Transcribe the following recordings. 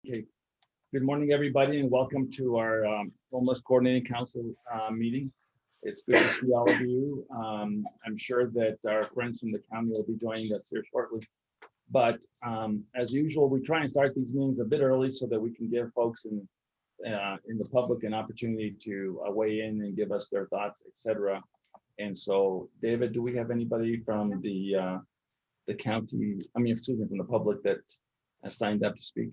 Okay, good morning, everybody, and welcome to our Homeless Coordinating Council meeting. It's good to see all of you. I'm sure that our friends from the county will be joining us here shortly. But as usual, we try and start these meetings a bit early so that we can give folks in the public an opportunity to weigh in and give us their thoughts, etc. And so, David, do we have anybody from the county, excuse me, from the public that has signed up to speak?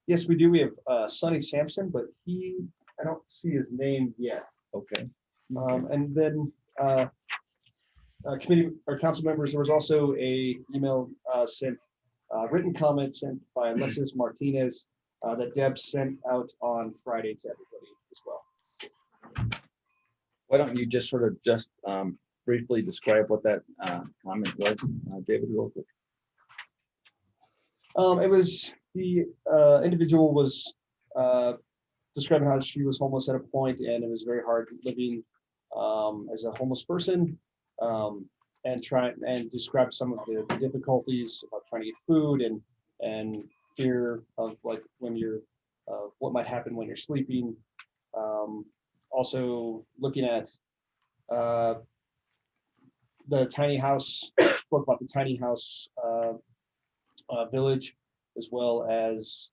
Yes, we do. We have Sonny Sampson, but I don't see his name yet. Okay. And then committee or council members, there was also a email sent, written comment sent by Alexis Martinez that Deb sent out on Friday to everybody as well. Why don't you just briefly describe what that comment was, David, real quick? It was the individual was describing how she was homeless at a point, and it was very hard living as a homeless person, and describe some of the difficulties about trying to get food and fear of like when you're what might happen when you're sleeping. Also looking at the tiny house, spoke about the tiny house village, as well as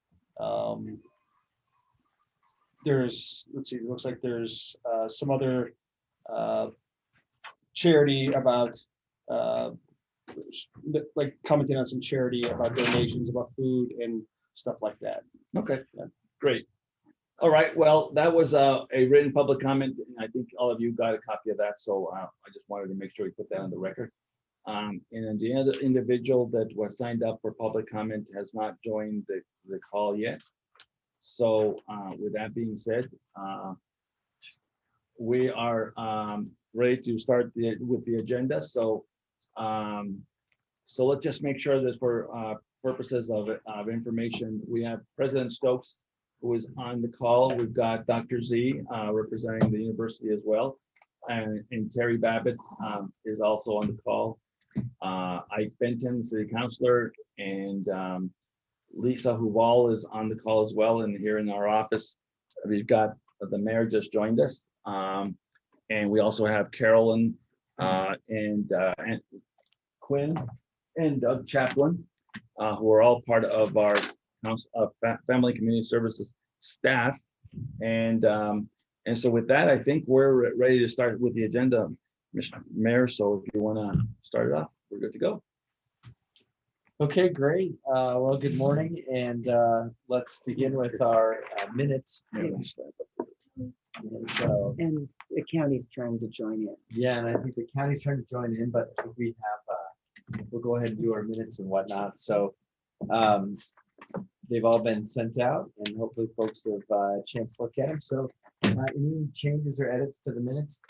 there's, let's see, it looks like there's some other charity about like commenting on some charity about donations, about food and stuff like that. Okay, yeah. Great. All right, well, that was a written public comment, and I think all of you got a copy of that, so I just wanted to make sure we put that on the record. And then the other individual that was signed up for public comment has not joined the call yet. So with that being said, we are ready to start with the agenda. So let's just make sure that for purposes of information, we have President Stokes, who is on the call. We've got Dr. Z representing the university as well. And Terry Babbitt is also on the call. Ike Benton, city councilor, and Lisa Huval is on the call as well. And here in our office, we've got the mayor just joined us. And we also have Carolyn and Quinn and Doug Chaplin, who are all part of our Family Community Services staff. And so with that, I think we're ready to start with the agenda, Mr. Mayor. So if you want to start it off, we're good to go. Okay, great. Well, good morning, and let's begin with our minutes. And the county's trying to join in. Yeah, and I think the county's trying to join in, but we have, we'll go ahead and do our minutes and whatnot. So they've all been sent out, and hopefully folks have a chance to look at them. So any changes or edits to the minutes?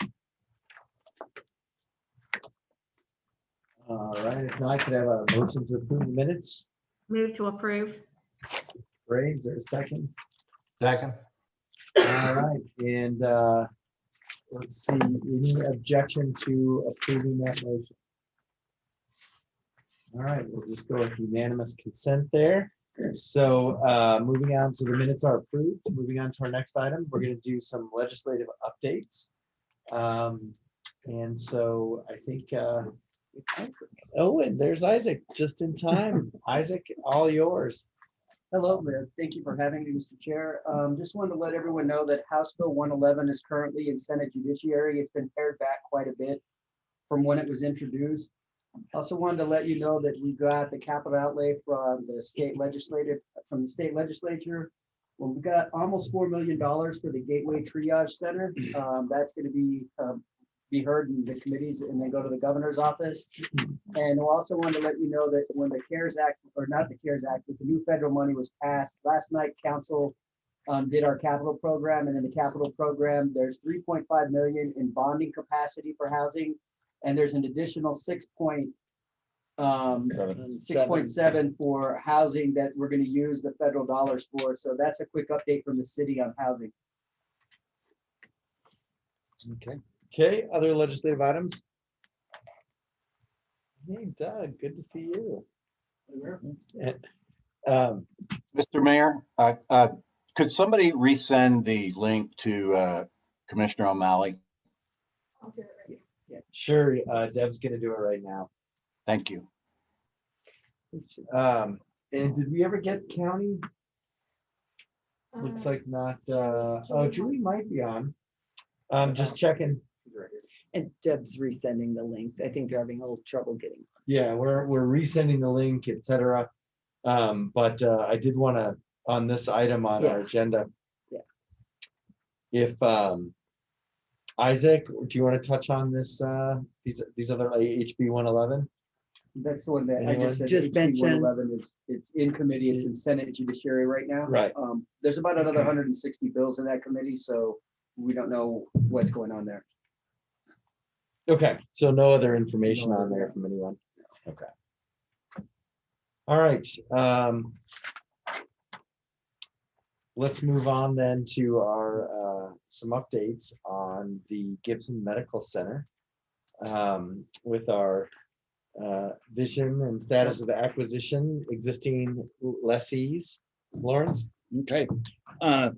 All right, if not, could I have a motion to approve the minutes? Move to approve. Ray, is there a second? Second. All right, and let's see, any objection to approving that motion? All right, we'll just go with unanimous consent there. So moving on, so the minutes are approved. Moving on to our next item, we're going to do some legislative updates. And so I think, oh, and there's Isaac just in time. Isaac, all yours. Hello, Mayor. Thank you for having me, Mr. Chair. Just wanted to let everyone know that House Bill 111 is currently in Senate Judiciary. It's been pared back quite a bit from when it was introduced. Also wanted to let you know that we got the capital outlay from the state legislature. Well, we got almost $4 million for the Gateway Triage Center. That's going to be heard in the committees and then go to the governor's office. And we also wanted to let you know that when the CARES Act, or not the CARES Act, but the new federal money was passed last night, council did our capital program, and in the capital program, there's 3.5 million in bonding capacity for housing, and there's an additional 6.7 for housing that we're going to use the federal dollars for. So that's a quick update from the city on housing. Okay. Okay, other legislative items? Hey, Doug, good to see you. Mr. Mayor, could somebody resend the link to Commissioner O'Malley? Sure, Deb's gonna do it right now. Thank you. And did we ever get county? Looks like not, oh, Julie might be on. Just checking. And Deb's resending the link. I think they're having a little trouble getting. Yeah, we're resending the link, et cetera. But I did want to, on this item on our agenda. Yeah. If Isaac, do you want to touch on this, these other HB 111? That's the one that I Anyone? just said. Just HB mentioned. 111 is, it's in committee, it's in Senate Judiciary right now. Right. There's about another 160 bills in that committee, so we don't know what's going on there. Okay, so no other information on there from anyone? Okay. All right. Let's move on then to our some updates on the Gibson Medical Center with our vision and status of acquisition, existing lessees. Lawrence? Okay,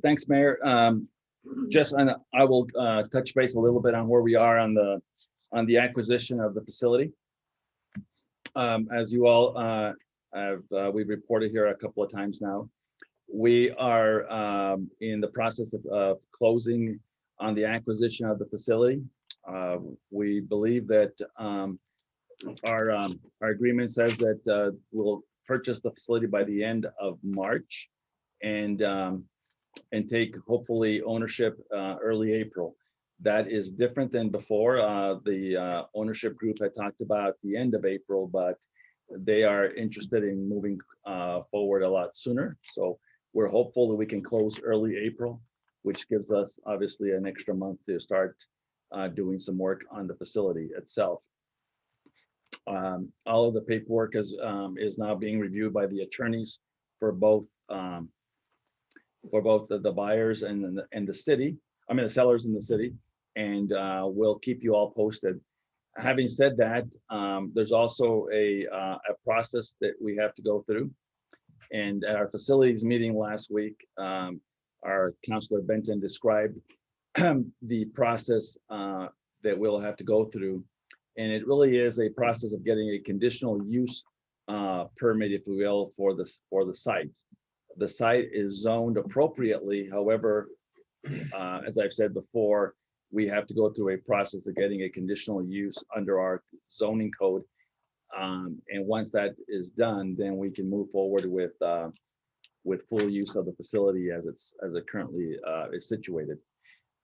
thanks, Mayor. I will touch base a little bit on where we are on the acquisition of the facility. As you all we've reported here a couple of times now, we are in the process of closing on the acquisition of the facility. We believe that our agreement says that we'll purchase the facility by the end of March and take hopefully ownership early April. That is different than before. The ownership group had talked about the end of April, but they are interested in moving forward a lot sooner. So we're hopeful that we can close early April, which gives us obviously an extra month to start doing some work on the facility itself. All of the paperwork is now being reviewed by the attorneys for both the buyers and the city. I mean the sellers in the city, and we'll keep you all posted. Having said that, there's also a process that we have to go through. And at our facilities meeting last week, our Councilor Benton described the process that we'll have to go through. And it really is a process of getting a conditional use permit, if you will, for the site. The site is zoned appropriately. However, as I've said before, we have to go through a process of getting a conditional use under our zoning code. And once that is done, then we can move forward with full use of the facility as it currently is situated.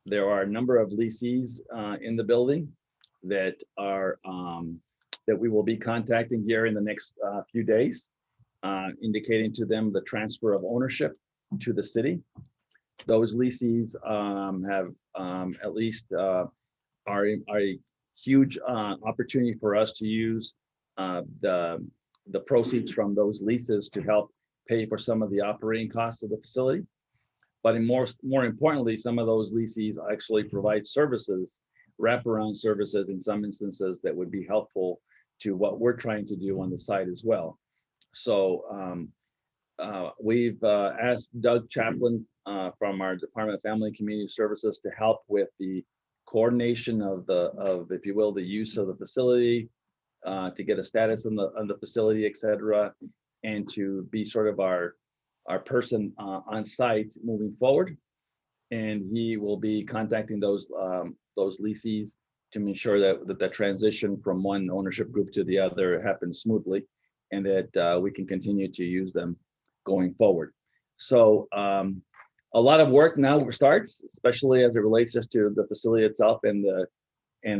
There are a number of lessees in the building that are that we will be contacting here in the next few days, indicating to them the transfer of ownership to the city. Those lessees have at least are a huge opportunity for us to use the proceeds from those leases to help pay for some of the operating costs of the facility. But more importantly, some of those lessees actually provide services, wraparound services in some instances that would be helpful to what we're trying to do on the site as well. So we've asked Doug Chaplin from our Department of Family and Community Services to help with the coordination of if you will, the use of the facility, to get a status on the facility, et cetera, and to be sort of our person on site moving forward. And he will be contacting those lessees to make sure that the transition from one ownership group to the other happens smoothly, and that we can continue to use them going forward. So a lot of work now starts, especially as it relates just to the facility itself and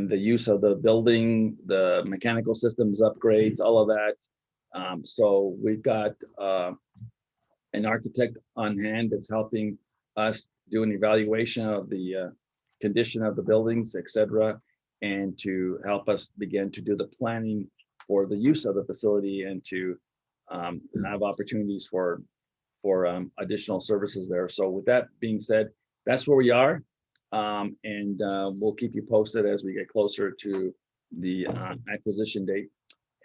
the use of the building, the mechanical systems upgrades, all of that. So we've got an architect on hand that's helping us do an evaluation of the condition of the buildings, et cetera, and to help us begin to do the planning for the use of the facility and to have opportunities for additional services there. So with that being said, that's where we are. And we'll keep you posted as we get closer to the acquisition date,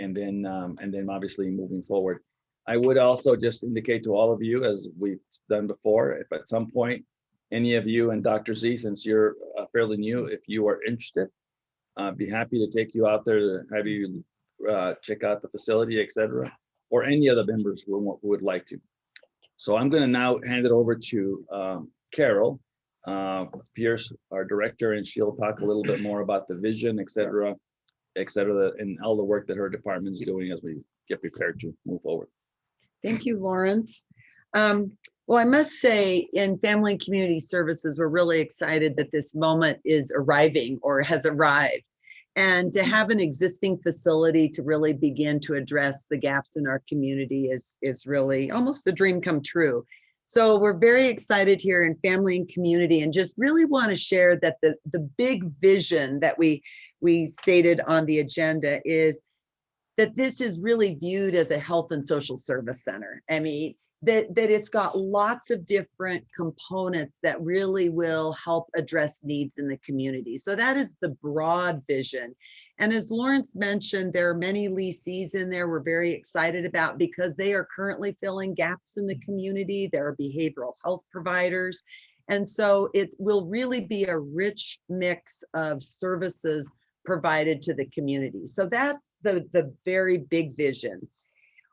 and then obviously moving forward. I would also just indicate to all of you, as we've done before, if at some point, any of you and Dr. Z, since you're fairly new, if you are interested, I'd be happy to take you out there to have you check out the facility, et cetera, or any other members who would like to. So I'm going to now hand it over to Carol Pierce, our director, and she'll talk a little bit more about the vision, et cetera, and all the work that her department is doing as we get prepared to move forward. Thank you, Lawrence. Well, I must say, in Family and Community Services, we're really excited that this moment is arriving or has arrived. And to have an existing facility to really begin to address the gaps in our community is really almost a dream come true. So we're very excited here in Family and Community, and just really want to share that the big vision that we stated on the agenda is that this is really viewed as a health and social service center. I mean, that it's got lots of different components that really will help address needs in the community. So that is the broad vision. And as Lawrence mentioned, there are many leasees in there we're very excited about because they are currently filling gaps in the community. There are behavioral health providers. And so it will really be a rich mix of services provided to the community. So that's the very big vision.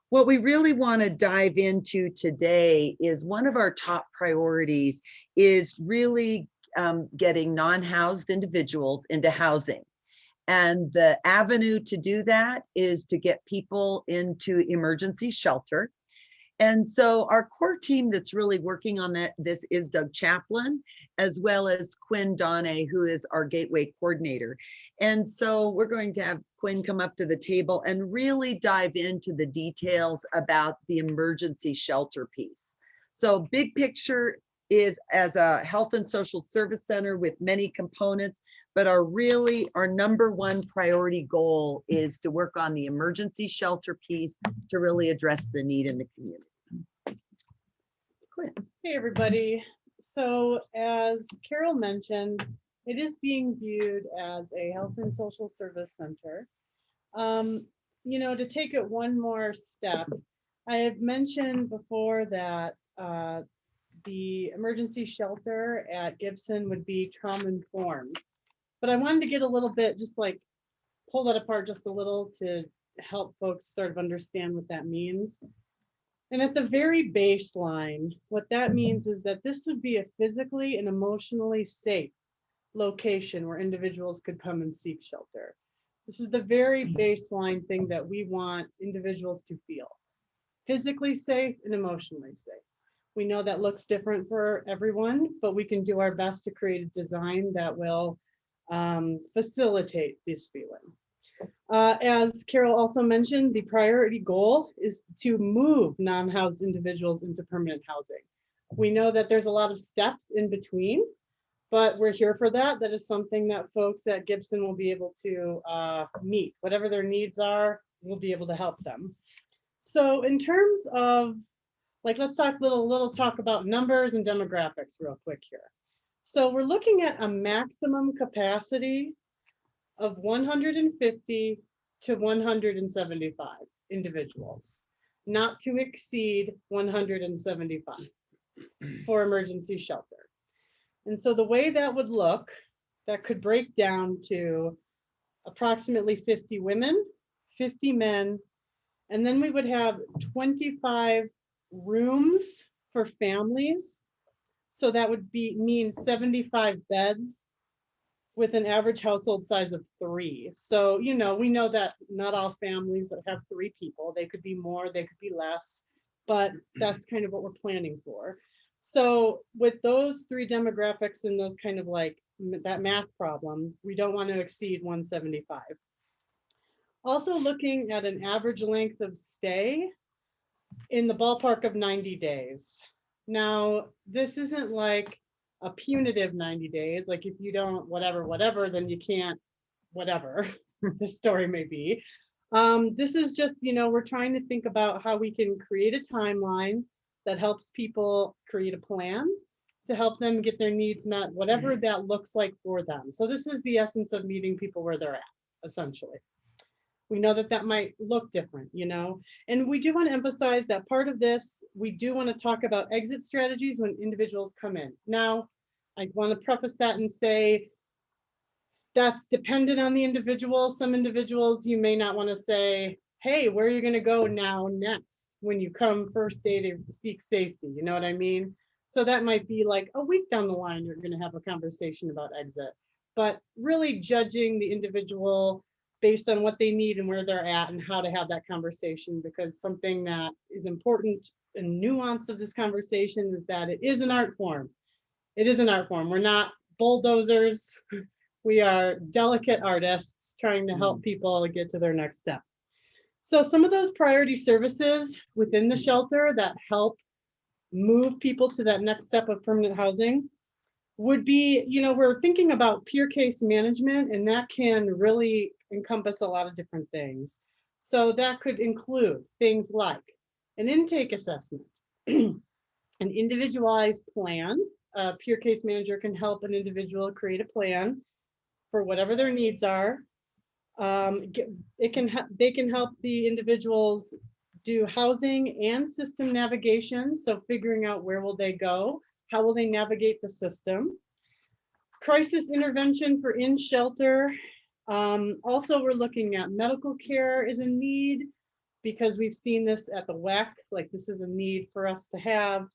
What we really want to dive into today is one of our top priorities is really getting non-housed individuals into housing. And the avenue to do that is to get people into emergency shelter. And so our core team that's really working on this is Doug Chaplin, as well as Quinn Donne, who is our Gateway coordinator. And so we're going to have Quinn come up to the table and really dive into the details about the emergency shelter piece. So big picture is as a health and social service center with many components, but our number one priority goal is to work on the emergency shelter piece to really address the need in the community. Quinn. Hey, everybody. So as Carol mentioned, it is being viewed as a health and social service center. You know, to take it one more step, I have mentioned before that the emergency shelter at Gibson would be trauma informed, but I wanted to get a little bit, just like pull that apart just a little to help folks sort of understand what that means. And at the very baseline, what that means is that this would be a physically and emotionally safe location where individuals could come and seek shelter. This is the very baseline thing that we want individuals to feel: physically safe and emotionally safe. We know that looks different for everyone, but we can do our best to create a design that will facilitate this feeling. As Carol also mentioned, the priority goal is to move non-housed individuals into permanent housing. We know that there's a lot of steps in between, but we're here for that. That is something that folks at Gibson will be able to meet. Whatever their needs are, we'll be able to help them. So in terms of, like, let's talk little talk about numbers and demographics real quick here. So we're looking at a maximum capacity of 150 to 175 individuals, not to exceed 175 for emergency shelter. And so the way that would look, that could break down to approximately 50 women, 50 men, and then we would have 25 rooms for families. So that would mean 75 beds with an average household size of 3. So, you know, we know that not all families have 3 people. They could be more, they could be less, but that's kind of what we're planning for. So with those 3 demographics and those kind of like that math problem, we don't want to exceed 175. Also looking at an average length of stay in the ballpark of 90 days. Now, this isn't like a punitive 90 days, like if you don't whatever, then you can't, whatever the story may be. This is just, you know, we're trying to think about how we can create a timeline that helps people create a plan to help them get their needs met, whatever that looks like for them. So this is the essence of meeting people where they're at, essentially. We know that that might look different, you know, and we do want to emphasize that part of this, we do want to talk about exit strategies when individuals come in. Now, I want to preface that and say that's dependent on the individual. Some individuals, you may not want to say, hey, where are you going to go now next when you come first day to seek safety? You know what I mean? So that might be like a week down the line, you're going to have a conversation about exit, but really judging the individual based on what they need and where they're at and how to have that conversation, because something that is important and nuance of this conversation is that it is an art form. It is an art form. We're not bulldozers. We are delicate artists trying to help people get to their next step. So some of those priority services within the shelter that help move people to that next step of permanent housing would be, you know, we're thinking about peer case management, and that can really encompass a lot of different things. So that could include things like an intake assessment, an individualized plan. A peer case manager can help an individual create a plan for whatever their needs are. They can help the individuals do housing and system navigation. So figuring out where will they go, how will they navigate the system. Crisis intervention for in shelter. Also, we're looking at medical care is a need, because we've seen this at the WEC, like this is a need for us to have.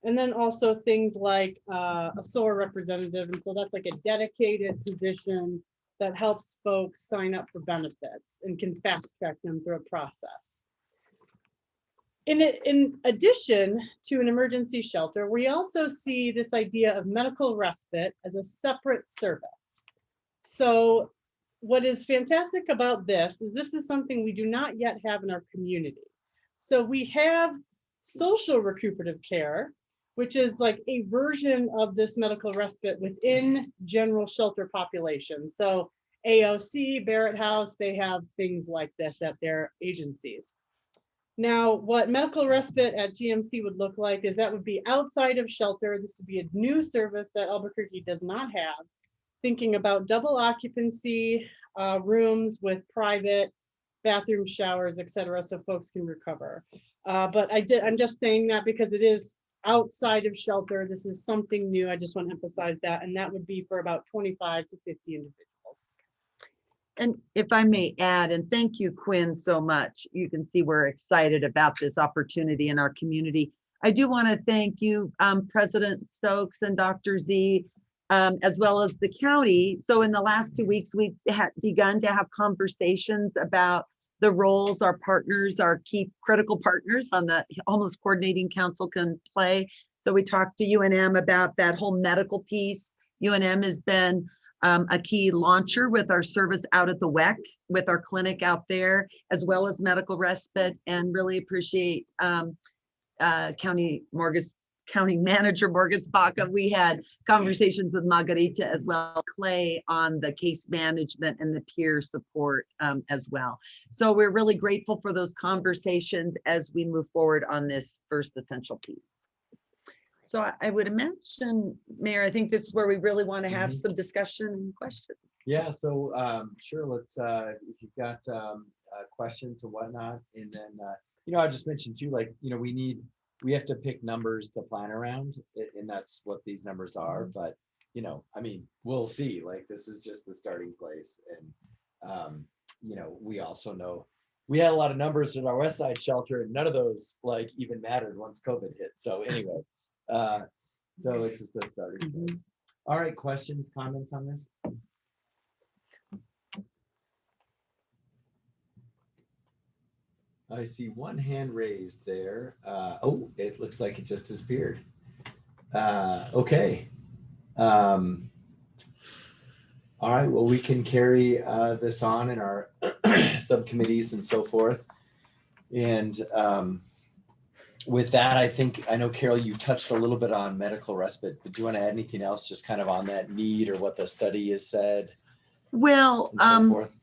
And then also things like a SOAR representative. And so that's like a dedicated position that helps folks sign up for benefits and can fast track them through a process. In addition to an emergency shelter, we also see this idea of medical respite as a separate service. So what is fantastic about this is something we do not yet have in our community. So we have social recuperative care, which is like a version of this medical respite within general shelter population. So AOC, Barrett House, they have things like this at their agencies. Now, what medical respite at GMC would look like is that would be outside of shelter. This would be a new service that Albuquerque does not have. Thinking about double occupancy rooms with private bathroom, showers, etc., so folks can recover. But I'm just saying that because it is outside of shelter. This is something new. I just want to emphasize that. And that would be for about 25 to 50 individuals. And if I may add, and thank you, Quinn, so much. You can see we're excited about this opportunity in our community. I do want to thank you, President Stokes and Dr. Z, as well as the county. So in the last 2 weeks, we've begun to have conversations about the roles our partners, our key critical partners on the Homeless Coordinating Council can play. So we talked to UNM about that whole medical piece. UNM has been a key launcher with our service out at the WEC, with our clinic out there, as well as medical respite, and really appreciate County Manager Morgus Baca. We had conversations with Margarita as well, Clay, on the case management and the peer support as well. So we're really grateful for those conversations as we move forward on this first essential piece. So I would imagine, Mayor, I think this is where we really want to have some discussion and questions. Yeah, so sure, let's, if you've got questions and whatnot, and then, I just mentioned too, like, we have to pick numbers to plan around, and that's what these numbers are. But, we'll see, like, this is just the starting place. And, we also know we had a lot of numbers in our West Side shelter, and none of those like even mattered once COVID hit. So anyway, so it's just a starting place. All right, questions, comments on this? I see one hand raised there. Oh, it looks like it just disappeared. Okay. All right, well, we can carry this on in our subcommittees and so forth. And with that, I know, Carol, you touched a little bit on medical respite, but do you want to add anything else just kind of on that need or what the study has said? Well,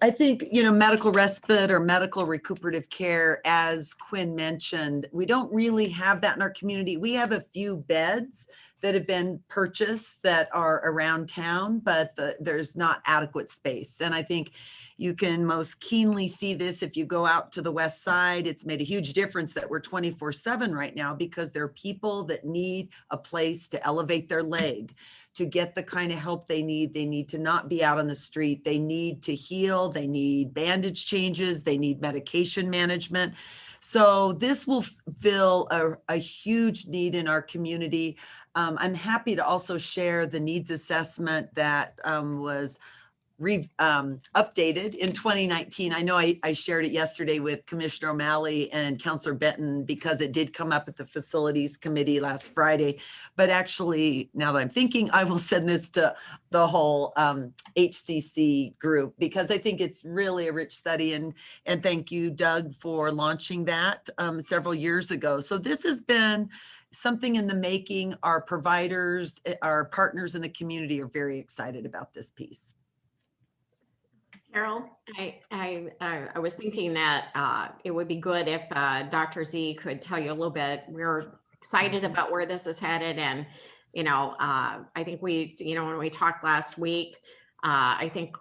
I think, medical respite or medical recuperative care, as Quinn mentioned, we don't really have that in our community. We have a few beds that have been purchased that are around town, but there's not adequate space. And I think you can most keenly see this if you go out to the west side. It's made a huge difference that we're 24/7 right now, because there are people that need a place to elevate their leg, to get the kind of help they need. They need to not be out on the street. They need to heal. They need bandage changes. They need medication management. So this will fill a huge need in our community. I'm happy to also share the needs assessment that was updated in 2019. I know I shared it yesterday with Commissioner O'Malley and Councilor Benton, because it did come up at the Facilities Committee last Friday. But actually, now that I'm thinking, I will send this to the whole HCC group, because I think it's really a rich study. And thank you, Doug, for launching that several years ago. So this has been something in the making. Our providers, our partners in the community are very excited about this piece. Carol, I was thinking that it would be good if Dr. Z could tell you a little bit. We're excited about where this is headed, and I think when we talked last week, I think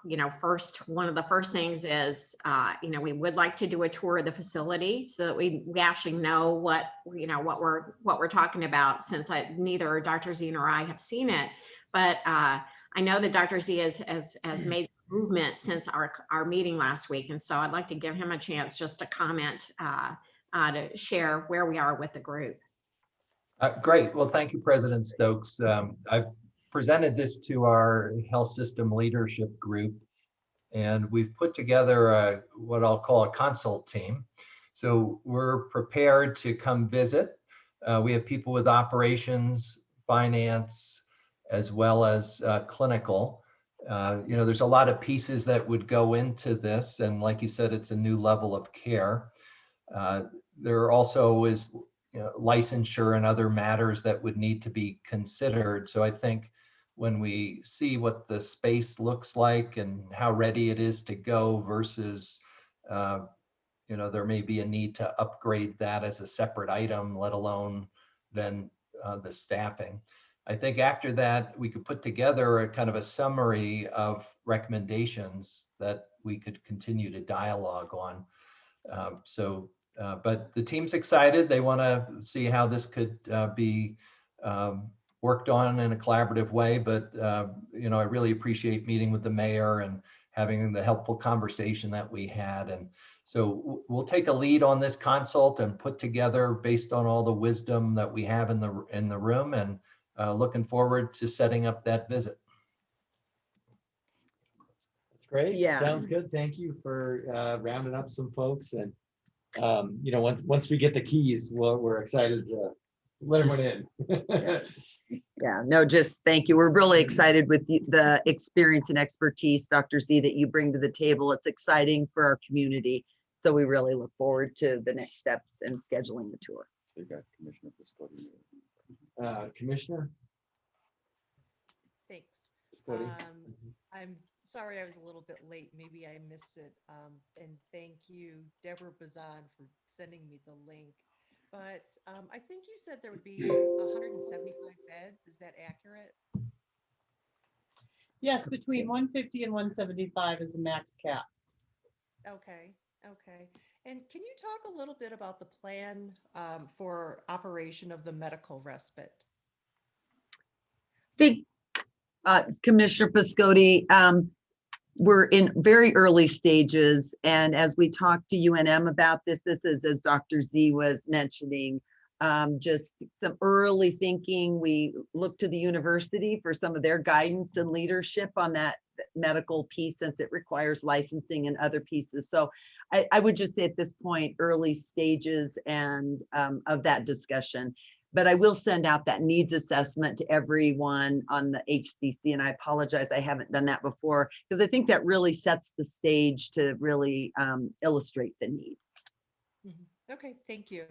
one of the first things is we would like to do a tour of the facility so that we actually know what we're talking about, since neither Dr. Z nor I have seen it, but I know that Dr. Z has made movement since our meeting last week. And so I'd like to give him a chance just to comment, to share where we are with the group. Great. Well, thank you, President Stokes. I've presented this to our health system leadership group, and we've put together what I'll call a consult team. So we're prepared to come visit. We have people with operations, finance, as well as clinical. There's a lot of pieces that would go into this. And like you said, it's a new level of care. There also is licensure and other matters that would need to be considered. So I think when we see what the space looks like and how ready it is to go versus, there may be a need to upgrade that as a separate item, let alone then the staffing. I think after that, we could put together a kind of a summary of recommendations that we could continue to dialogue on. But the team's excited. They want to see how this could be worked on in a collaborative way. But, I really appreciate meeting with the mayor and having the helpful conversation that we had. And so we'll take a lead on this consult and put together based on all the wisdom that we have in the room, and looking forward to setting up that visit. That's great. Yeah. Sounds good. Thank you for rounding up some folks. And once we get the keys, we're excited to let everyone in. Yeah, no, just thank you. We're really excited with the experience and expertise, Dr. Z, that you bring to the table. It's exciting for our community. So we really look forward to the next steps in scheduling the tour. So you got Commissioner Piscotti. Commissioner? Thanks. Piscotti? I'm sorry I was a little bit late. Maybe I missed it. And thank you, Deborah Bazan, for sending me the link. But I think you said there would be 175 beds. Is that accurate? Yes, between 150 and 175 is the max cap. Okay. And can you talk a little bit about the plan for operation of the medical respite? Think, Commissioner Piscotti, we're in very early stages. And as we talk to UNM about this is, as Dr. Z was mentioning, just some early thinking. We look to the university for some of their guidance and leadership on that medical piece, since it requires licensing and other pieces. So I would just say at this point, early stages and of that discussion. But I will send out that needs assessment to everyone on the HCC. And I apologize, I haven't done that before, because I think that really sets the stage to really illustrate the need. Okay, thank you.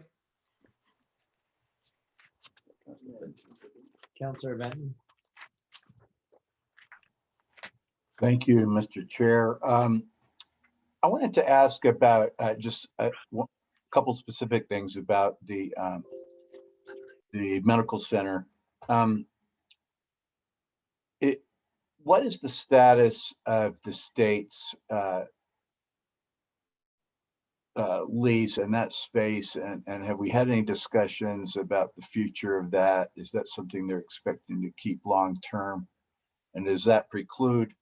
Councilor Benton? Thank you, Mr. Chair. I wanted to ask about just a couple specific things about the medical center. what is the status of the state's lease and that space? And have we had any discussions about the future of that? Is that something they're expecting to keep long-term? And does that preclude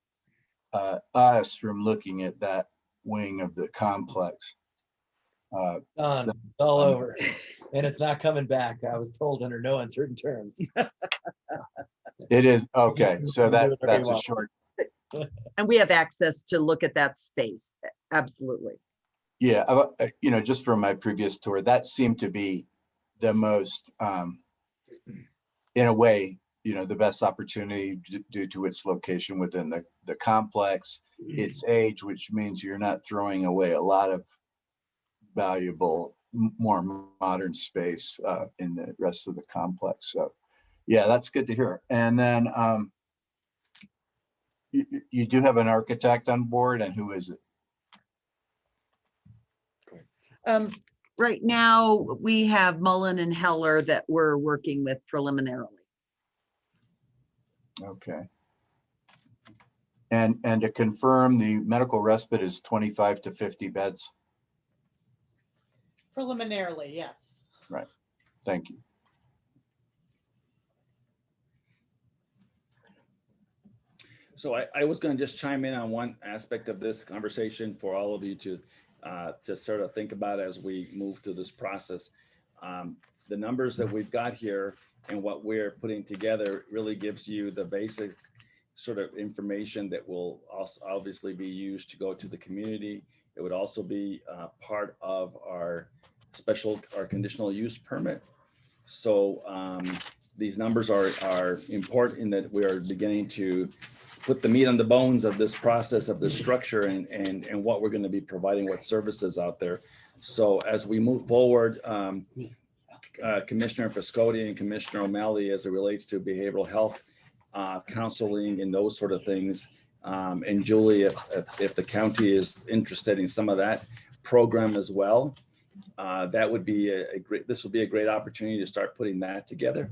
us from looking at that wing of the complex? Done. It's all over. And it's not coming back. I was told under no uncertain terms. It is, okay, so that's a well. short, And we have access to look at that space. Absolutely. yeah, you know, just from my previous tour, that seemed to be the most, in a way, you know, the best opportunity due to its location within the complex, its age, which means you're not throwing away a lot of valuable, more modern space in the rest of the complex. So yeah, that's good to hear. And then you do have an architect on board, and who is it? Right now, we have Mullen and Heller that we're working with preliminarily. Okay. And to confirm, the medical respite is 25 to 50 beds. Preliminarily, yes. Right. Thank you. So I was going to just chime in on one aspect of this conversation for all of you to sort of think about as we move through this process. The numbers that we've got here and what we're putting together really gives you the basic sort of information that will also obviously be used to go to the community. It would also be part of our conditional use permit. So these numbers are important in that we are beginning to put the meat on the bones of this process, of the structure, and what we're going to be providing, what services out there. So as we move forward, Commissioner Piscotti and Commissioner O'Malley, as it relates to behavioral health, counseling, and those sort of things, and Julie, if the county is interested in some of that program as well, that would be this will be a great opportunity to start putting that together.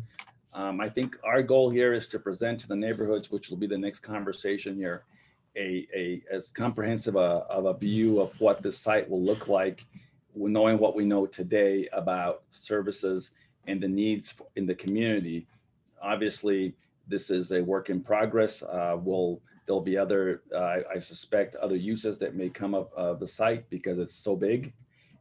I think our goal here is to present to the neighborhoods, which will be the next conversation here, as comprehensive of a view of what this site will look like, knowing what we know today about services and the needs in the community. Obviously, this is a work in progress. There'll be other, I suspect, other uses that may come up of the site because it's so big.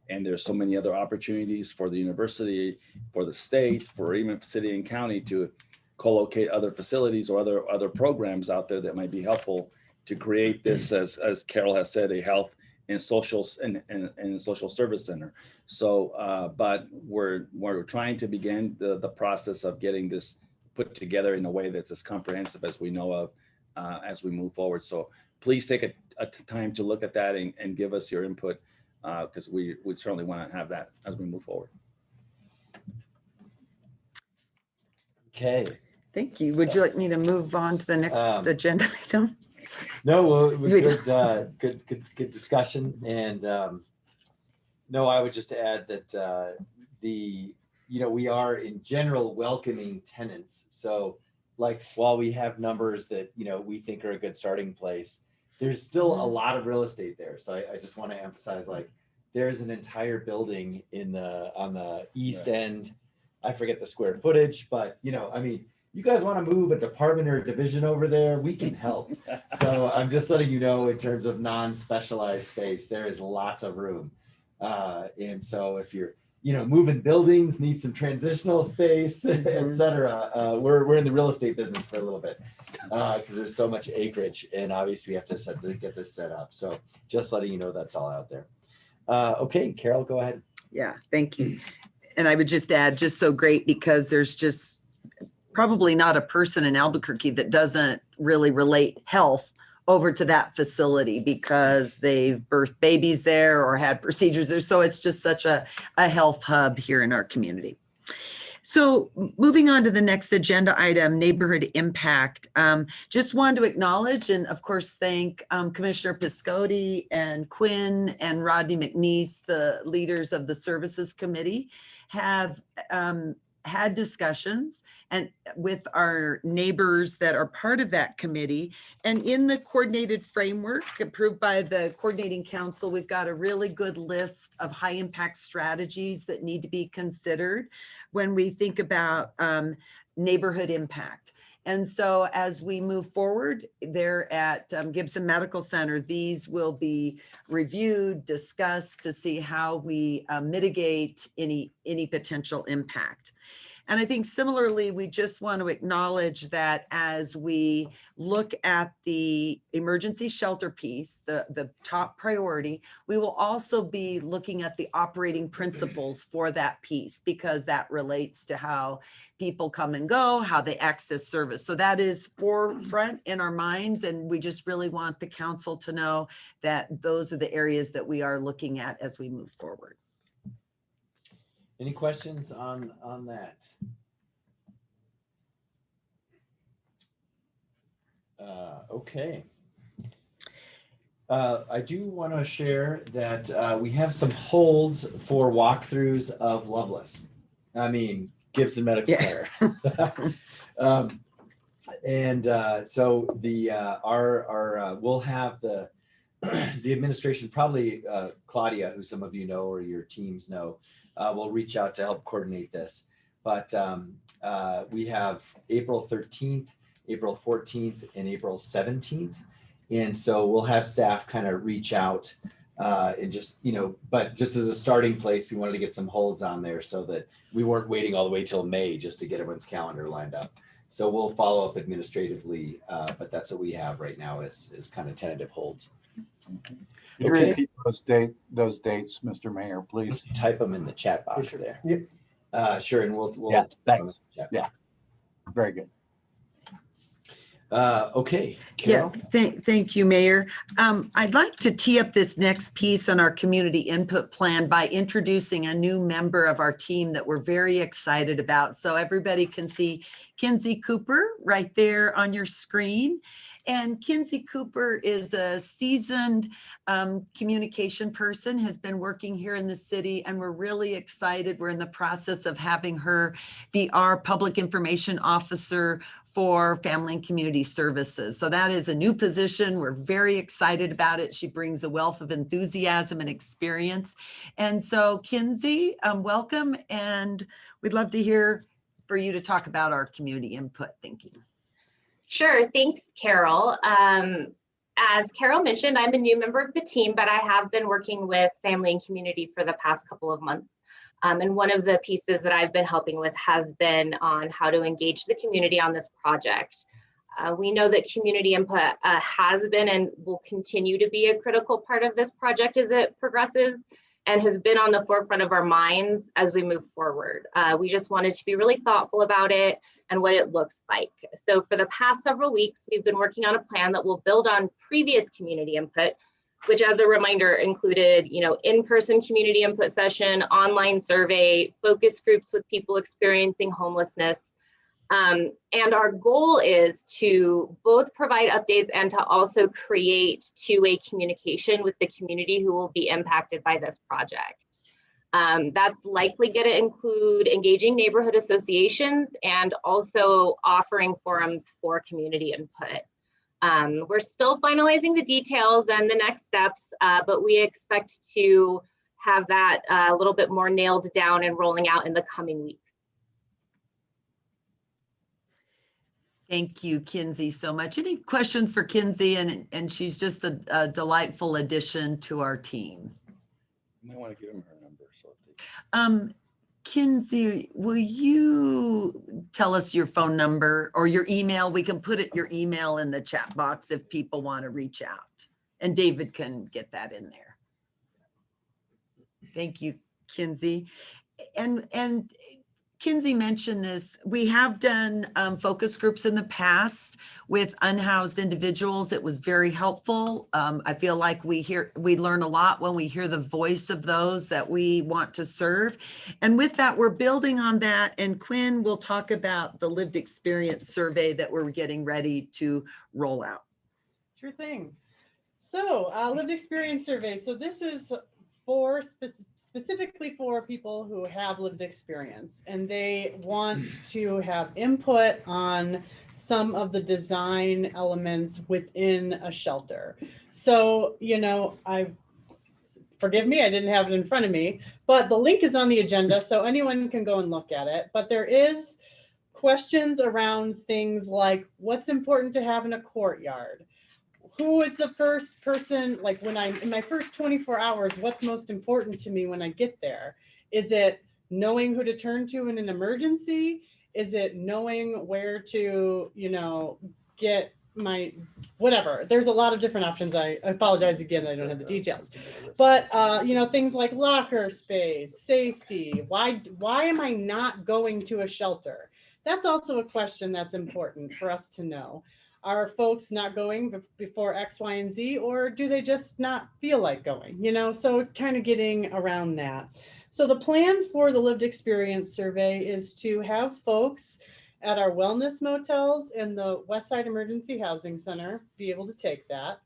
And there's so many other opportunities for the university, for the state, for even city and county to co-locate other facilities or other programs out there that might be helpful to create this, as Carol has said, a health and social and social service center. So, but we're trying to begin the process of getting this put together in a way that's as comprehensive as we know of as we move forward. So please take a time to look at that and give us your input, because we would certainly want to have that as we move forward. Okay. Thank you. Would you like me to move on to the next agenda item? No, well, it was good discussion. And no, I would just add that we are in general welcoming tenants. So like, while we have numbers that, we think are a good starting place, there's still a lot of real estate there. So I just want to emphasize, like, there's an entire building on the east end. I forget the square footage, but I mean, you guys want to move a department or a division over there, we can help. So I'm just letting you know, in terms of non-specialized space, there is lots of room. And so if you're, moving buildings, need some transitional space, et cetera, we're in the real estate business for a little bit, because there's so much acreage, and obviously we have to get this set up. So just letting you know that's all out there. Okay, Carol, go ahead. Yeah, thank you. And I would just add, just so great, because there's just probably not a person in Albuquerque that doesn't really relate health over to that facility because they've birthed babies there or had procedures there. So it's just such a health hub here in our community. So moving on to the next agenda item, neighborhood impact. Just wanted to acknowledge and of course thank Commissioner Piscotti and Quinn and Rodney McNeese, the leaders of the services committee, have had discussions and with our neighbors that are part of that committee. And in the coordinated framework approved by the coordinating council, we've got a really good list of high impact strategies that need to be considered when we think about neighborhood impact. And so as we move forward there at Gibson Medical Center, these will be reviewed, discussed to see how we mitigate any potential impact. And I think similarly, we just want to acknowledge that as we look at the emergency shelter piece, the top priority, we will also be looking at the operating principles for that piece, because that relates to how people come and go, how they access service. So that is forefront in our minds. And we just really want the council to know that those are the areas that we are looking at as we move forward. Any questions on that? Okay. I do want to share that we have some holds for walkthroughs of Loveless. I mean, Gibson Medical Center. So we'll have the administration, probably Claudia, who some of you know or your teams know, will reach out to help coordinate this. But we have April 13th, April 14th, and April 17th. And so we'll have staff kind of reach out and just, but just as a starting place, we wanted to get some holds on there so that we weren't waiting all the way till May just to get everyone's calendar lined up. So we'll follow up administratively, but that's what we have right now is kind of tentative holds. Could you repeat those dates, Mr. Mayor, please? Type them in the chat box there. Yep. Sure, and we'll Yeah, thanks. Yeah, very good. Okay, Carol. Yeah, thank you, Mayor. I'd like to tee up this next piece on our community input plan by introducing a new member of our team that we're very excited about. So everybody can see Kenzie Cooper right there on your screen. And Kenzie Cooper is a seasoned communication person, has been working here in the city, and we're really excited. We're in the process of having her be our public information officer for Family and Community Services. So that is a new position. We're very excited about it. She brings a wealth of enthusiasm and experience. And so Kenzie, welcome. And we'd love to hear for you to talk about our community input thinking. Sure, thanks, Carol. As Carol mentioned, I'm a new member of the team, but I have been working with Family and Community for the past couple of months. And one of the pieces that I've been helping with has been on how to engage the community on this project. We know that community input has been and will continue to be a critical part of this project as it progresses, and has been on the forefront of our minds as we move forward. We just wanted to be really thoughtful about it and what it looks like. So for the past several weeks, we've been working on a plan that will build on previous community input, which, as a reminder, included, in-person community input session, online survey, focus groups with people experiencing homelessness. And our goal is to both provide updates and to also create two-way communication with the community who will be impacted by this project. That's likely going to include engaging neighborhood associations and also offering forums for community input. We're still finalizing the details and the next steps, but we expect to have that a little bit more nailed down and rolling out in the coming weeks. Thank you, Kenzie, so much. Any questions for Kenzie? And she's just a delightful addition to our team. You might want to give him her number. So Kenzie, will you tell us your phone number or your email? We can put your email in the chat box if people want to reach out. And David can get that in there. Thank you, Kenzie. And Kenzie mentioned this. We have done focus groups in the past with unhoused individuals. It was very helpful. I feel like we learn a lot when we hear the voice of those that we want to serve. And with that, we're building on that. And Quinn will talk about the lived experience survey that we're getting ready to roll out. Sure thing. So lived experience survey. So this is for specifically for people who have lived experience, and they want to have input on some of the design elements within a shelter. So, forgive me, I didn't have it in front of me, but the link is on the agenda, so anyone can go and look at it. But there is questions around things like what's important to have in a courtyard. Who is the first person, like when I'm in my first 24 hours, what's most important to me when I get there? Is it knowing who to turn to in an emergency? Is it knowing where to, get my, whatever? There's a lot of different options. I apologize again, I don't have the details. But, things like locker space, safety, why am I not going to a shelter? That's also a question that's important for us to know. Are folks not going before X, Y, and Z, or do they just not feel like going? So kind of getting around that. So the plan for the lived experience survey is to have folks at our wellness motels and the Westside Emergency Housing Center be able to take that.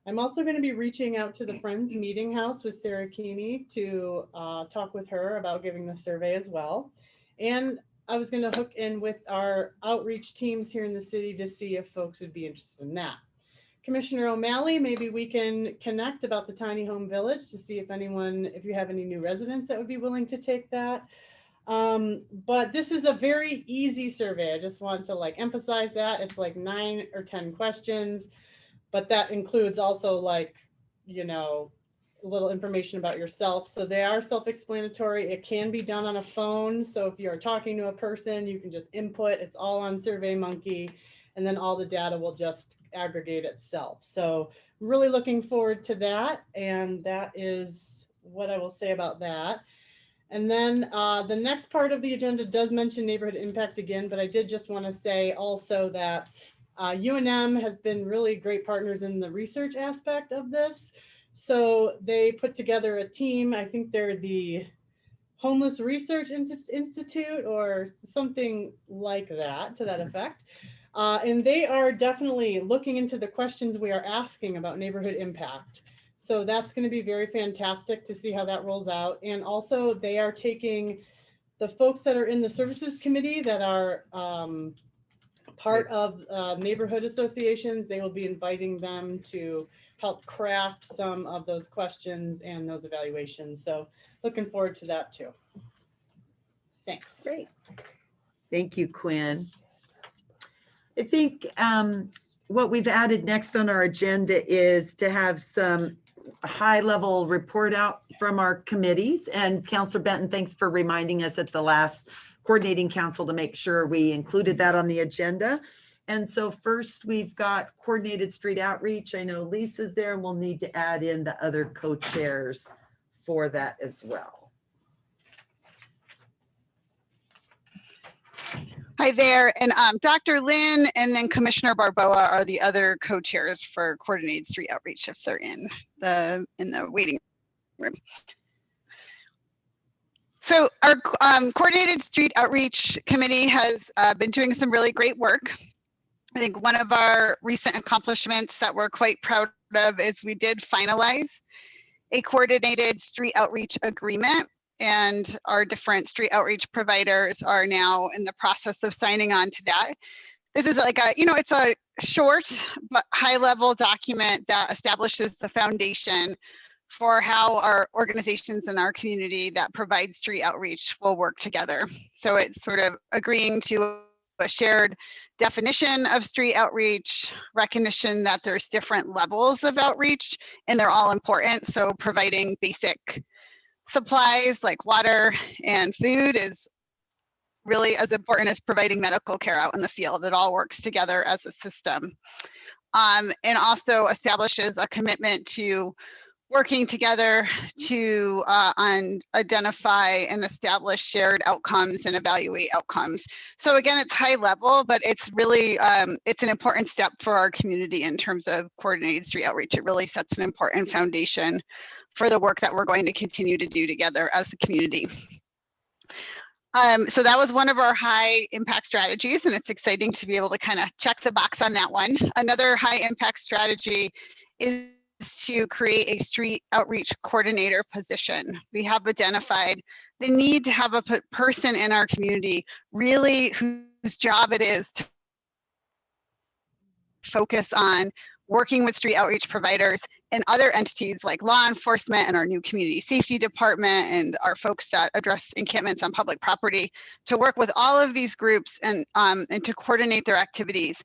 I'm also going to be reaching out to the Friends Meeting House with Sarah Keeney to talk with her about giving the survey as well. And I was going to hook in with our outreach teams here in the city to see if folks would be interested in that. Commissioner O'Malley, maybe we can connect about the tiny home village to see if you have any new residents that would be willing to take that. But this is a very easy survey. I just want to emphasize that. It's 9 or 10 questions, but that includes also a little information about yourself. So they are self-explanatory. It can be done on a phone. So if you're talking to a person, you can just input. It's all on SurveyMonkey, and then all the data will just aggregate itself. So I'm really looking forward to that. And that is what I will say about that. And then the next part of the agenda does mention neighborhood impact again, but I did just want to say also that UNM has been really great partners in the research aspect of this. So they put together a team. I think they're the Homeless Research Institute or something like that, to that effect. And they are definitely looking into the questions we are asking about neighborhood impact. So that's going to be very fantastic to see how that rolls out. And also they are taking the folks that are in the services committee that are part of neighborhood associations. They will be inviting them to help craft some of those questions and those evaluations. So looking forward to that too. Thanks. Great. Thank you, Quinn. I think what we've added next on our agenda is to have some high-level report out from our committees. And Councilor Benton, thanks for reminding us at the last coordinating council to make sure we included that on the agenda. And so first we've got coordinated street outreach. I know Lisa's there, and we'll need to add in the other co-chairs for that as well. Hi there, and Dr. Lynn and then Commissioner Barboa are the other co-chairs for coordinated street outreach if they're in the waiting room. So our coordinated street outreach committee has been doing some really great work. I think one of our recent accomplishments that we're quite proud of is we did finalize a coordinated street outreach agreement, and our different street outreach providers are now in the process of signing on to that. This is it's a short but high level document that establishes the foundation for how our organizations in our community that provide street outreach will work together. So it's sort of agreeing to a shared definition of street outreach, recognition that there's different levels of outreach and they're all important. So providing basic supplies like water and food is really as important as providing medical care out in the field. It all works together as a system. And also establishes a commitment to working together to identify and establish shared outcomes and evaluate outcomes. So again, it's high level, but it's really, it's an important step for our community in terms of coordinated street outreach. It really sets an important foundation for the work that we're going to continue to do together as a community. So that was one of our high impact strategies, and it's exciting to be able to kind of check the box on that one. Another high impact strategy is to create a street outreach coordinator position. We have identified the need to have a person in our community really whose job it is to focus on working with street outreach providers and other entities like law enforcement and our new community safety department and our folks that address encampments on public property to work with all of these groups and to coordinate their activities.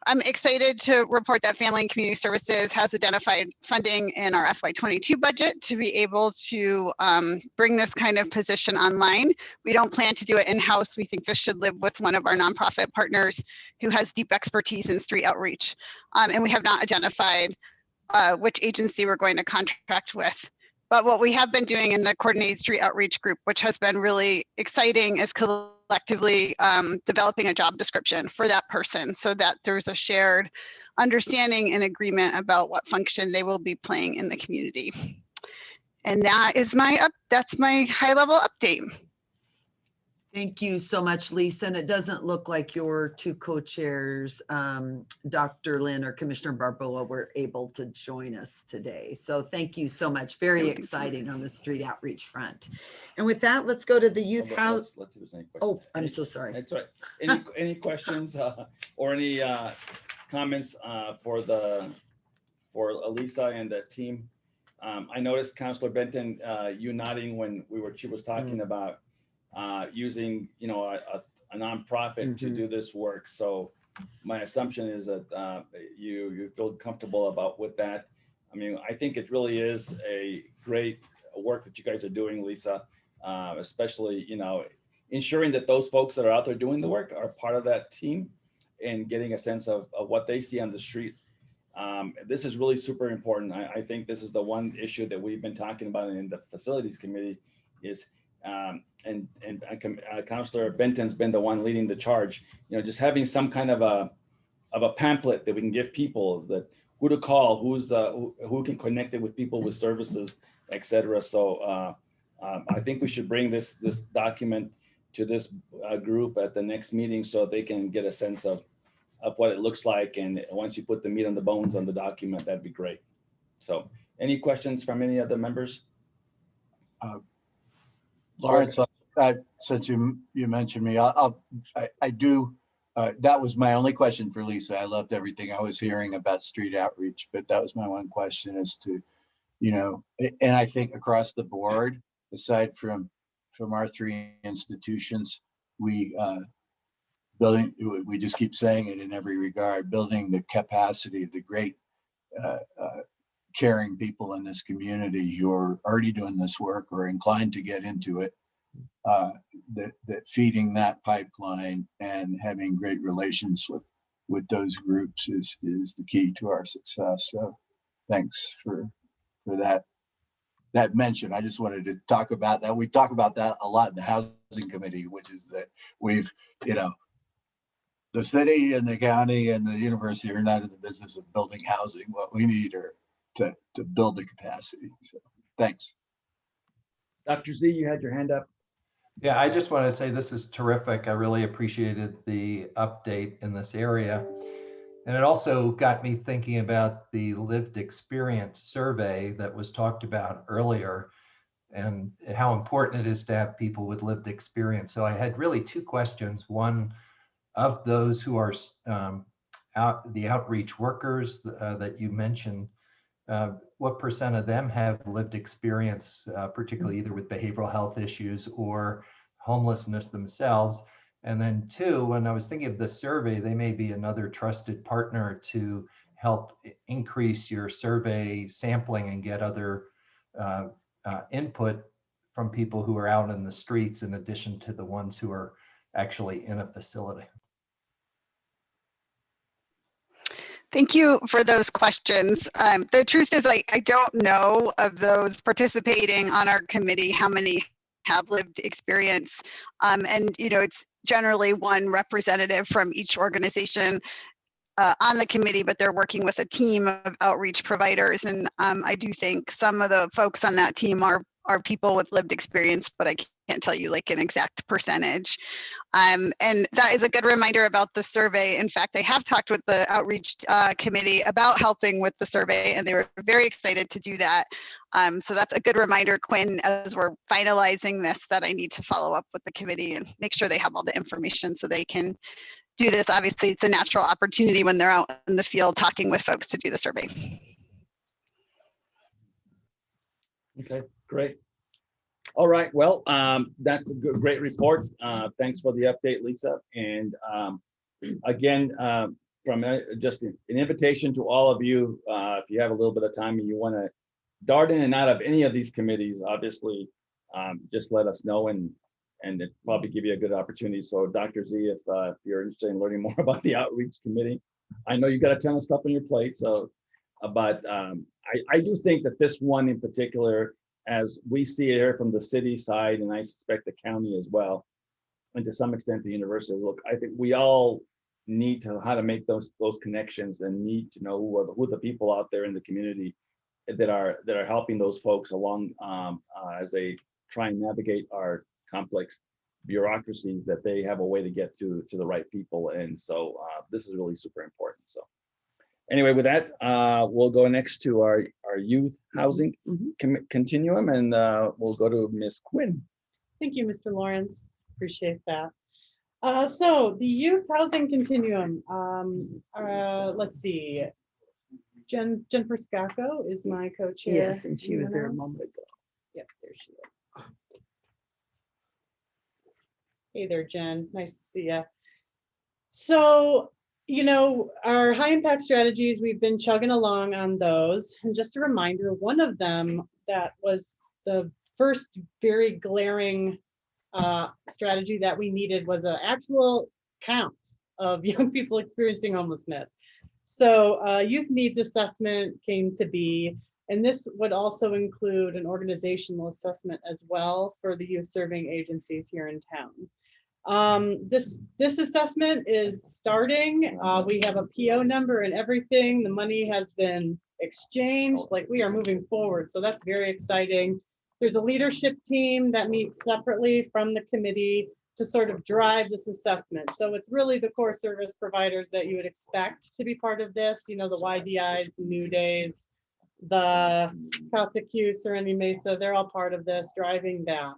I'm excited to report that Family and Community Services has identified funding in our FY22 budget to be able to bring this kind of position online. We don't plan to do it in-house. We think this should live with one of our nonprofit partners who has deep expertise in street outreach. And we have not identified which agency we're going to contract with. But what we have been doing in the Coordinated Street Outreach Group, which has been really exciting, is collectively developing a job description for that person so that there's a shared understanding and agreement about what function they will be playing in the community. And that is that's my high level update. Thank you so much, Lisa. And it doesn't look like your two co-chairs, Dr. Lynn or Commissioner Barboa, were able to join us today. So thank you so much. Very exciting on the street outreach front. And with that, let's go to the youth house. Let's see if there's any questions. Oh, I'm so sorry. That's right. Any questions or any comments for Elisa and the team? I noticed Councilor Benton, you nodding when she was talking about using, a nonprofit to do this work. So my assumption is that you feel comfortable with that. I mean, I think it really is a great work that you guys are doing, Lisa, especially, ensuring that those folks that are out there doing the work are part of that team and getting a sense of what they see on the street. This is really super important. I think this is the one issue that we've been talking about in the facilities committee is and Councilor Benton's been the one leading the charge, just having some kind of a pamphlet that we can give people that who to call, who can connect it with people with services, etc. So I think we should bring this document to this group at the next meeting so they can get a sense of what it looks like. And once you put the meat on the bones on the document, that'd be great. So any questions from any other members? Lawrence, since you mentioned me, I do. That was my only question for Lisa. I loved everything I was hearing about street outreach, but that was my one question as to, and I think across the board, aside from our three institutions, we just keep saying it in every regard, building the capacity of the great caring people in this community who are already doing this work or inclined to get into it, that feeding that pipeline and having great relations with those groups is the key to our success. So thanks for that mention. I just wanted to talk about that. We talk about that a lot in the housing committee, which is that we've, the city and the county and the university are not in the business of building housing. What we need are to build the capacity. So thanks. Dr. Z, you had your hand up. Yeah, I just want to say this is terrific. I really appreciated the update in this area. And it also got me thinking about the lived experience survey that was talked about earlier and how important it is to have people with lived experience. So I had really two questions. One, of those who are the outreach workers that you mentioned, what % of them have lived experience, particularly either with behavioral health issues or homelessness themselves? And then two, when I was thinking of the survey, they may be another trusted partner to help increase your survey sampling and get other input from people who are out in the streets in addition to the ones who are actually in a facility. Thank you for those questions. The truth is, I don't know of those participating on our committee how many have lived experience. And it's generally one representative from each organization on the committee, but they're working with a team of outreach providers. And I do think some of the folks on that team are people with lived experience, but I can't tell you like an exact percentage. And that is a good reminder about the survey. In fact, I have talked with the outreach committee about helping with the survey, and they were very excited to do that. So that's a good reminder, Quinn, as we're finalizing this, that I need to follow up with the committee and make sure they have all the information so they can do this. Obviously, it's a natural opportunity when they're out in the field talking with folks to do the survey. Okay, great. All right, well, that's a great report. Thanks for the update, Lisa. And again, from just an invitation to all of you, if you have a little bit of time and you want to dart in and out of any of these committees, obviously, just let us know, and it probably give you a good opportunity. So Dr. Z, if you're interested in learning more about the outreach committee, I know you got a ton of stuff on your plate. So, but I do think that this one in particular, as we see it here from the city side, and I suspect the county as well, and to some extent the university, look, I think we all need to how to make those connections, and need to know who the people out there in the community that are helping those folks along as they try and navigate our complex bureaucracies, that they have a way to get to the right people. And so this is really super important. So anyway, with that, we'll go next to our youth housing continuum, and we'll go to Ms. Quinn. Thank you, Mr. Lawrence. Appreciate that. So the youth housing continuum, let's see. Jennifer Scacco is my co-chair. Yes, and she was there a moment ago. Yep, there she is. Hey there, Jen. Nice to see you. So, you know, our high impact strategies, we've been chugging along on those. And just a reminder, one of them that was the first very glaring strategy that we needed was an actual count of young people experiencing homelessness. So youth needs assessment came to be, and this would also include an organizational assessment as well for the youth serving agencies here in town. This assessment is starting. We have a PO number and everything. The money has been exchanged, like we are moving forward. So that's very exciting. There's a leadership team that meets separately from the committee to sort of drive this assessment. So it's really the core service providers that you would expect to be part of this, you know, the YDIs, the New Days, the Casa Q, Serenity Mesa, they're all part of this, driving that.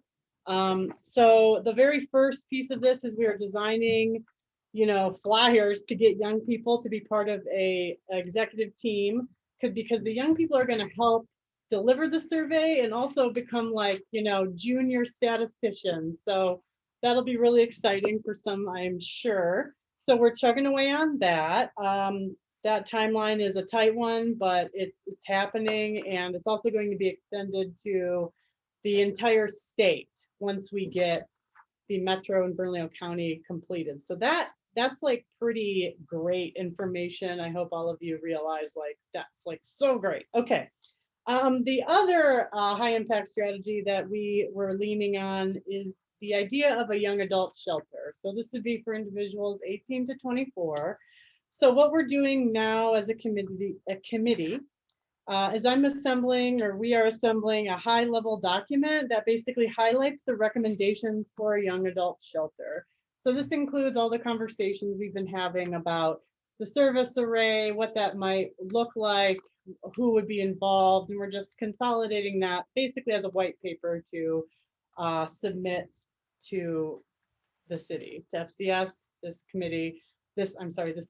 So the very first piece of this is we are designing, you know, flyers to get young people to be part of a executive team, because the young people are going to help deliver the survey and also become like, you know, junior statisticians. So that'll be really exciting for some, I'm sure. So we're chugging away on that. That timeline is a tight one, but it's happening, and it's also going to be extended to the entire state once we get the Metro and Bernalillo County completed. So that's like pretty great information. I hope all of you realize like that's like so great. Okay. The other high impact strategy that we were leaning on is the idea of a young adult shelter. So this would be for individuals 18 to 24. So what we're doing now as a committee is we are assembling a high level document that basically highlights the recommendations for a young adult shelter. So this includes all the conversations we've been having about the service array, what that might look like, who would be involved, and we're just consolidating that basically as a white paper to submit to the city, to FCS, this committee, this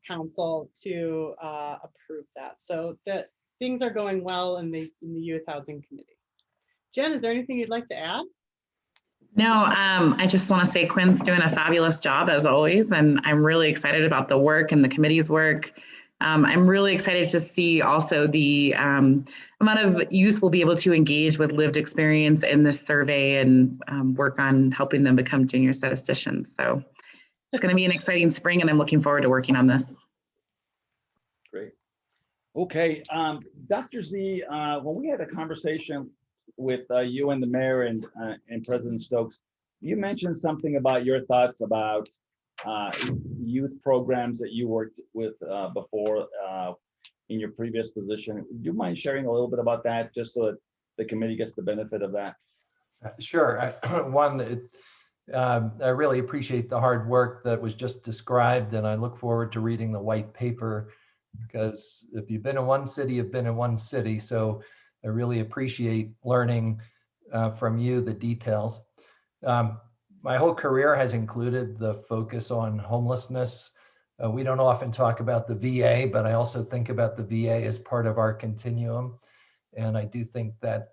council to approve that. So that things are going well in the youth housing committee. Jen, is there anything you'd like to add? No, I just want to say Quinn's doing a fabulous job as always, and I'm really excited about the work and the committee's work. I'm really excited to see also the amount of youth will be able to engage with lived experience in this survey and work on helping them become junior statisticians. So it's going to be an exciting spring, and I'm looking forward to working on this. Great. Okay, Dr. Z, when we had a conversation with you and the mayor and President Stokes, you mentioned something about your thoughts about youth programs that you worked with before in your previous position. Do you mind sharing a little bit about that, just so that the committee gets the benefit of that? Sure. I really appreciate the hard work that was just described, and I look forward to reading the white paper, because if you've been in one city, you've been in one city. So I really appreciate learning from you the details. My whole career has included the focus on homelessness. We don't often talk about the VA, but I also think about the VA as part of our continuum. And I do think that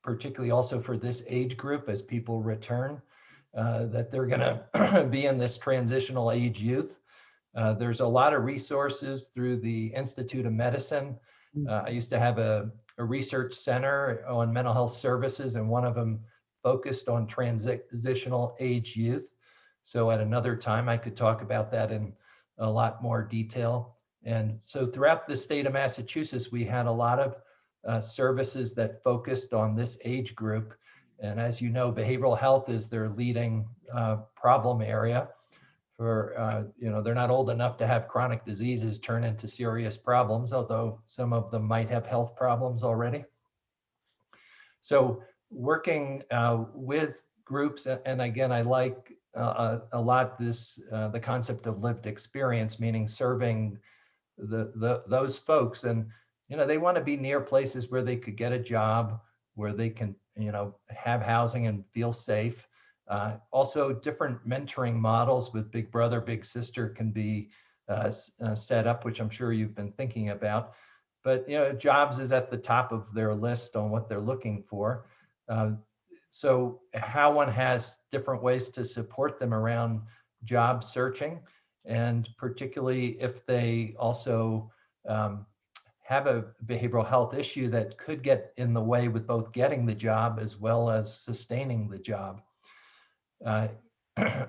particularly also for this age group, as people return, that they're going to be in this transitional age youth. There's a lot of resources through the Institute of Medicine. I used to have a research center on mental health services, and one of them focused on transitional age youth. So at another time, I could talk about that in a lot more detail. And so throughout the state of Massachusetts, we had a lot of services that focused on this age group. And as you know, behavioral health is their leading problem area. For, they're not old enough to have chronic diseases turn into serious problems, although some of them might have health problems already. So working with groups, and again, I like a lot the concept of lived experience, meaning serving those folks. And, they want to be near places where they could get a job, where they can, have housing and feel safe. Also, different mentoring models with Big Brother, Big Sister can be set up, which I'm sure you've been thinking about. But jobs is at the top of their list on what they're looking for. So how one has different ways to support them around job searching, and particularly if they also have a behavioral health issue that could get in the way with both getting the job as well as sustaining the job.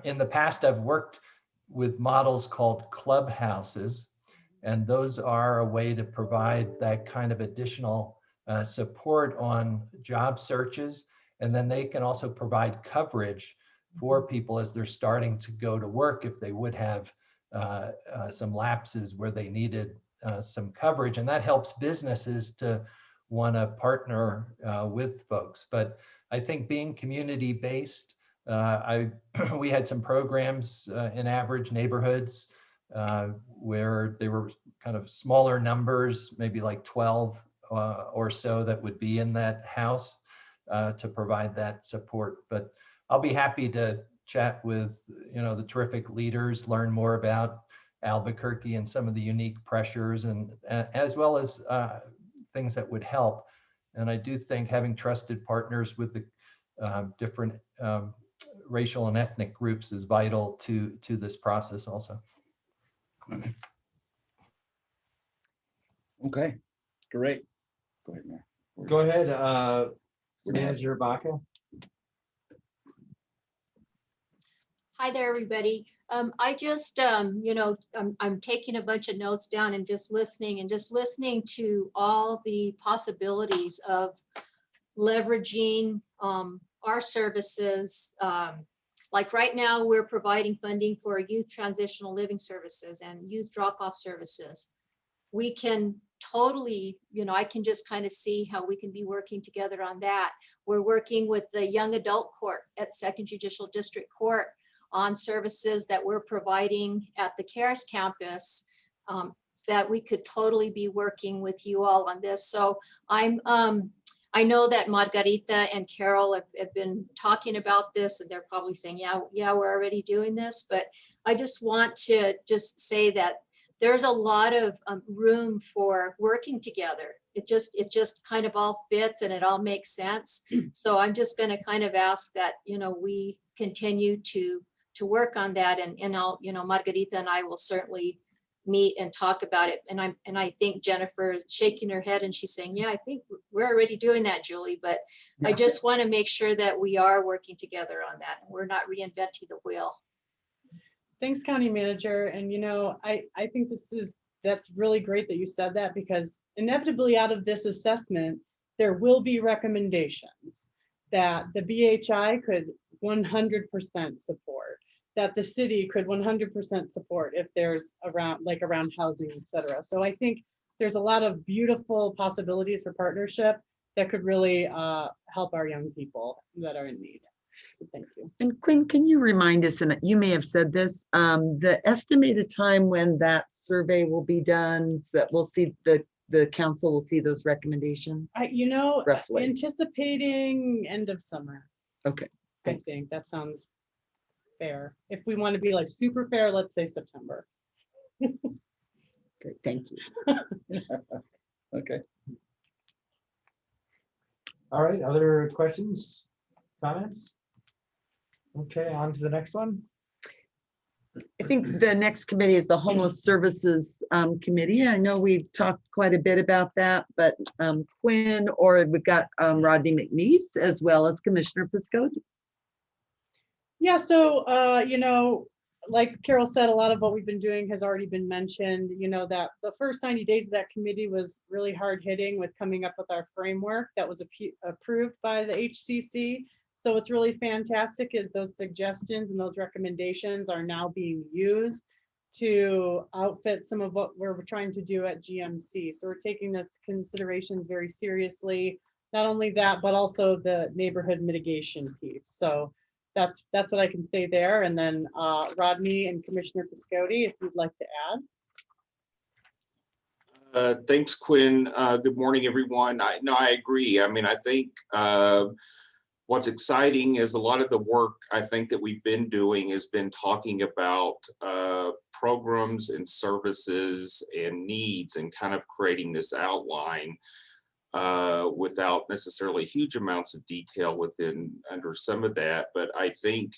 In the past, I've worked with models called clubhouses, and those are a way to provide that kind of additional support on job searches. And then they can also provide coverage for people as they're starting to go to work if they would have some lapses where they needed some coverage. And that helps businesses to want to partner with folks. But I think being community-based, we had some programs in average neighborhoods where they were kind of smaller numbers, maybe like 12 or so that would be in that house to provide that support. But I'll be happy to chat with the terrific leaders, learn more about Albuquerque and some of the unique pressures, and as well as things that would help. And I do think having trusted partners with the different racial and ethnic groups is vital to this process also. Okay, great. Go ahead, Mayor. Go ahead, Manager Baca. Hi there, everybody. I just, I'm taking a bunch of notes down and just listening to all the possibilities of leveraging our services. Like right now, we're providing funding for youth transitional living services and youth drop-off services. We can totally, I can just kind of see how we can be working together on that. We're working with the young adult court at Second Judicial District Court on services that we're providing at the CARES campus, that we could totally be working with you all on this. So I know that Margarita and Carol have been talking about this, and they're probably saying, yeah, we're already doing this. But I just want to just say that there's a lot of room for working together. It just kind of all fits and it all makes sense. So I'm just going to kind of ask that, we continue to work on that, and I'll, Margarita and I will certainly meet and talk about it. And I think Jennifer is shaking her head and she's saying, yeah, I think we're already doing that, Julie, but I just want to make sure that we are working together on that. We're not reinventing the wheel. Thanks, County Manager. And I think that's really great that you said that, because inevitably out of this assessment, there will be recommendations that the BHI could 100% support, that the city could 100% support if there's around housing, et cetera. So I think there's a lot of beautiful possibilities for partnership that could really help our young people that are in need. So thank you. And Quinn, can you remind us, and you may have said this, the estimated time when that survey will be done, so that we'll see the council will see those recommendations? Roughly. Anticipating end of summer. Okay. I think that sounds fair. If we want to be like super fair, let's say September. Great, thank you. Okay. All right, other questions, comments? Okay, on to the next one. I think the next committee is the Homeless Services Committee. I know we've talked quite a bit about that, but Quinn, or we've got Rodney McNeese, as well as Commissioner Piscotti. Yeah, so, like Carol said, a lot of what we've been doing has already been mentioned. That the first 90 days of that committee was really hard hitting with coming up with our framework that was approved by the HCC. So what's really fantastic is those suggestions and those recommendations are now being used to outfit some of what we're trying to do at GMC. So we're taking this considerations very seriously. Not only that, but also the neighborhood mitigation piece. So that's what I can say there. And then Rodney and Commissioner Piscotti, if you'd like to add. Thanks, Quinn. Good morning, everyone. I agree. I mean, I think what's exciting is a lot of the work I think that we've been doing has been talking about programs and services and needs and kind of creating this outline without necessarily huge amounts of detail under some of that. But I think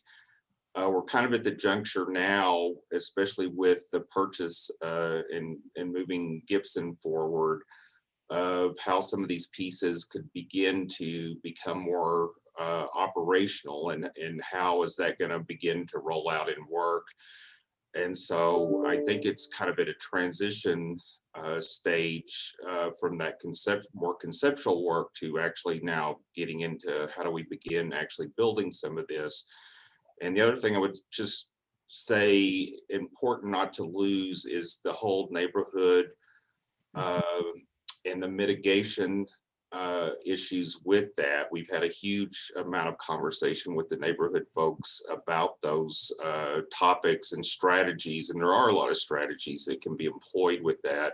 we're kind of at the juncture now, especially with the purchase and moving Gibson forward, of how some of these pieces could begin to become more operational, and how is that going to begin to roll out and work. And so I think it's kind of at a transition stage from that more conceptual work to actually now getting into how do we begin actually building some of this. And the other thing I would just say important not to lose is the whole neighborhood and the mitigation issues with that. We've had a huge amount of conversation with the neighborhood folks about those topics and strategies, and there are a lot of strategies that can be employed with that.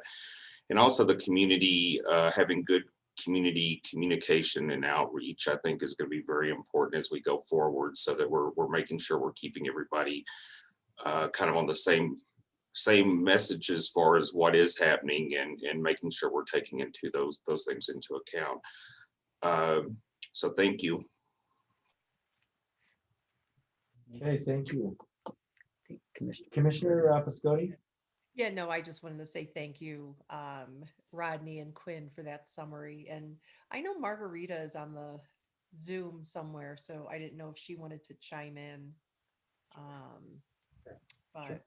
And also the community, having good community communication and outreach, I think is going to be very important as we go forward, so that we're making sure we're keeping everybody kind of on the same message as far as what is happening, and making sure we're taking into those things into account. So thank you. Okay, thank you. Commissioner Piscotti. Yeah, no, I just wanted to say thank you, Rodney and Quinn, for that summary. And I know Margarita is on the Zoom somewhere, so I didn't know if she wanted to chime in. But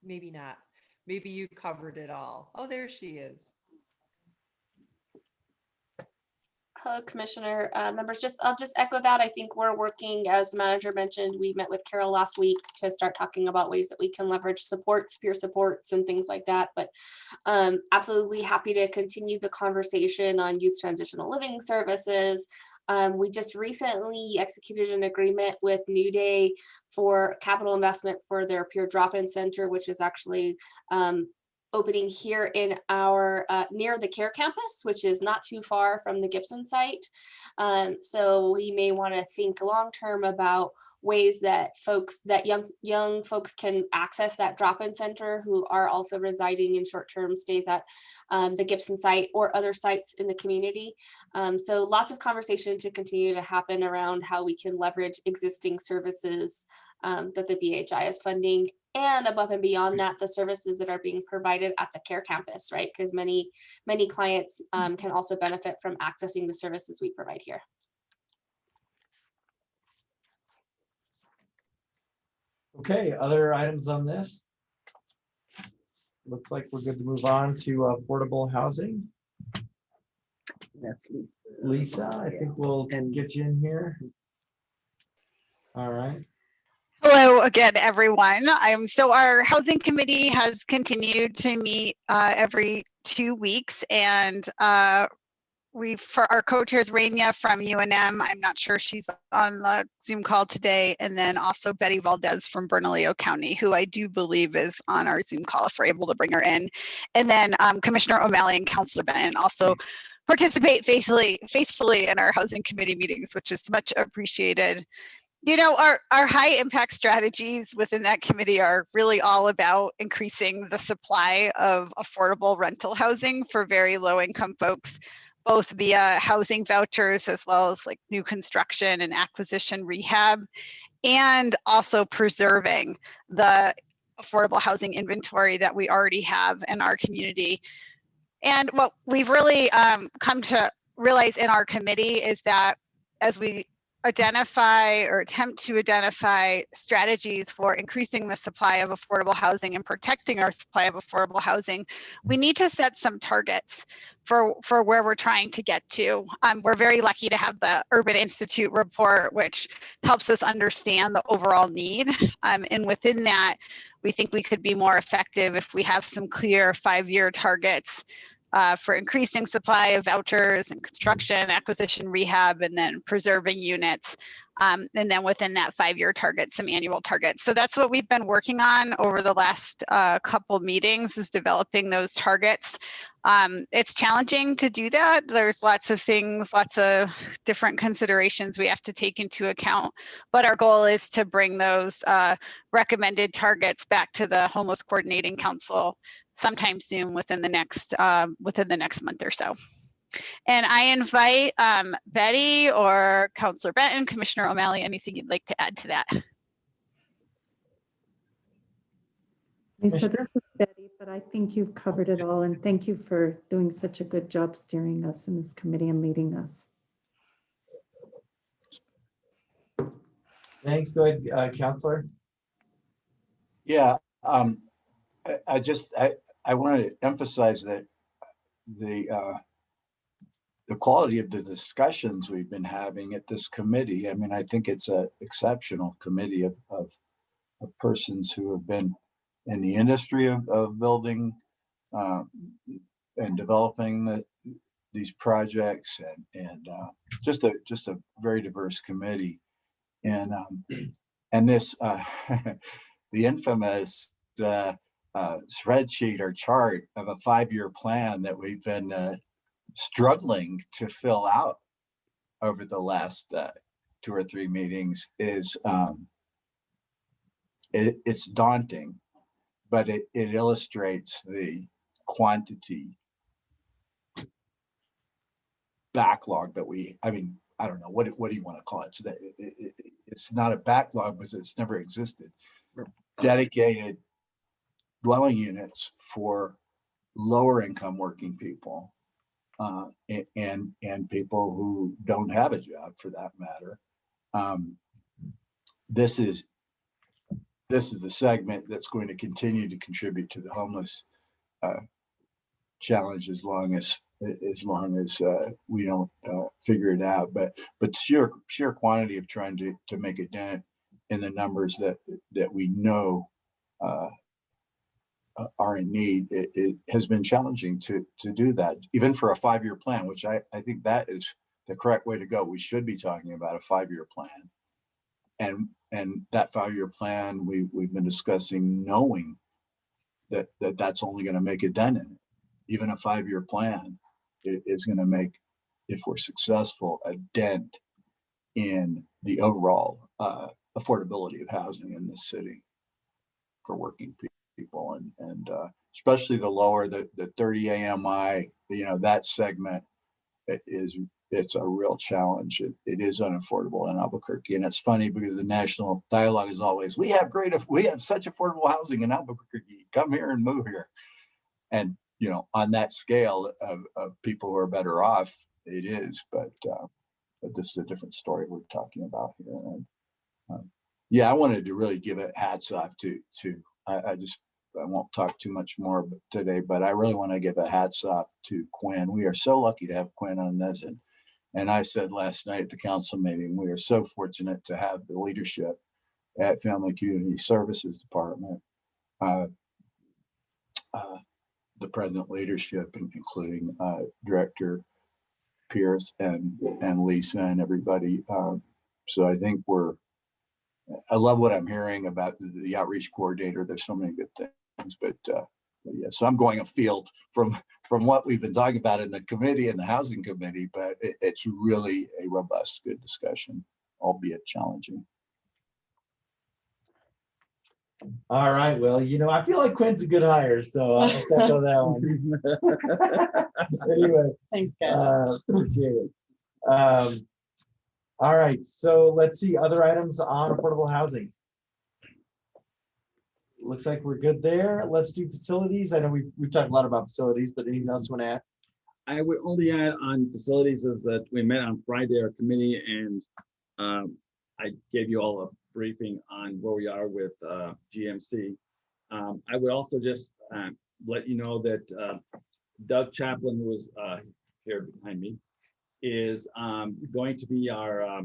maybe not. Maybe you covered it all. Oh, there she is. Hello, Commissioner members. I'll just echo that. I think we're working, as the manager mentioned, we met with Carol last week to start talking about ways that we can leverage supports, peer supports, and things like that. But absolutely happy to continue the conversation on youth transitional living services. We just recently executed an agreement with New Day for capital investment for their peer drop-in center, which is actually opening here in our near the care campus, which is not too far from the Gibson site. So we may want to think long-term about ways that young folks can access that drop-in center who are also residing in short-term stays at the Gibson site or other sites in the community. So lots of conversation to continue to happen around how we can leverage existing services that the BHI is funding, and above and beyond that, the services that are being provided at the care campus, right? Because many clients can also benefit from accessing the services we provide here. Okay, other items on this? Looks like we're good to move on to affordable housing. That's Lisa. Lisa, I think we'll get you in here. All right. Hello again, everyone. So our housing committee has continued to meet every 2 weeks, and for our co-chairs, Rania from UNM, I'm not sure she's on the Zoom call today, and then also Betty Valdez from Bernalillo County, who I do believe is on our Zoom call if we're able to bring her in. And then Commissioner O'Malley and Councilor Benton also participate faithfully in our housing committee meetings, which is much appreciated. You know, our high impact strategies within that committee are really all about increasing the supply of affordable rental housing for very low income folks, both via housing vouchers as well as like new construction and acquisition rehab, and also preserving the affordable housing inventory that we already have in our community. And what we've really come to realize in our committee is that as we identify or attempt to identify strategies for increasing the supply of affordable housing and protecting our supply of affordable housing, we need to set some targets for where we're trying to get to. We're very lucky to have the Urban Institute report, which helps us understand the overall need. And within that, we think we could be more effective if we have some clear 5-year targets for increasing supply of vouchers and construction, acquisition, rehab, and then preserving units. And then within that 5-year target, some annual targets. So that's what we've been working on over the last couple meetings, is developing those targets. It's challenging to do that. There's lots of things, lots of different considerations we have to take into account. But our goal is to bring those recommended targets back to the Homeless Coordinating Council sometime soon within the next month or so. And I invite Betty or Councilor Benton, Commissioner O'Malley, anything you'd like to add to that? Lisa, this is Betty, but I think you've covered it all, and thank you for doing such a good job steering us in this committee and leading us. Thanks. Go ahead, Councilor. Yeah, I want to emphasize that the quality of the discussions we've been having at this committee. I mean, I think it's an exceptional committee of persons who have been in the industry of building and developing these projects, and just a very diverse committee. And this the infamous spreadsheet or chart of a 5-year plan that we've been struggling to fill out over the last 2 or 3 meetings is it's daunting, but it illustrates the quantity backlog that I don't know, what do you want to call it? So that it's not a backlog because it's never existed. Dedicated dwelling units for lower income working people and people who don't have a job, for that matter. This is the segment that's going to continue to contribute to the homeless challenge as long as we don't figure it out. But sheer quantity of trying to make a dent in the numbers that we know are in need, it has been challenging to do that, even for a 5-year plan, which I think that is the correct way to go. We should be talking about a 5-year plan, and that 5-year plan we've been discussing, knowing that's only going to make a dent in it. Even a 5-year plan is going to make, if we're successful, a dent in the overall affordability of housing in this city for working people, and especially the lower, the 30 AMI, that segment it's a real challenge. It is unaffordable in Albuquerque, and it's funny because the national dialogue is always, we have such affordable housing in Albuquerque, come here and move here. And on that scale of people who are better off, it is, but this is a different story we're talking about here. And yeah, I wanted to really give it hats off to I won't talk too much more today, but I really want to give a hats off to Quinn. We are so lucky to have Quinn on this. And I said last night at the council meeting, we are so fortunate to have the leadership at Family Community Services Department, the present leadership, including Director Pierce and Lisa and everybody. So I think I love what I'm hearing about the outreach coordinator. There's so many good things, but yeah, so I'm going afield from what we've been talking about in the committee and the housing committee, but it's really a robust, good discussion, albeit challenging. All right, well, I feel like Quinn's a good hire, so I'll just echo that one. Anyway, Thanks, guys. appreciate it. All right, so let's see, other items on affordable housing. Looks like we're good there. Let's do facilities. I know we've talked a lot about facilities, but anything else you want to add? I would only add on facilities is that we met on Friday, our committee, and I gave you all a briefing on where we are with GMC. I would also just let you know that Doug Chaplin, who is here behind me, is going to be our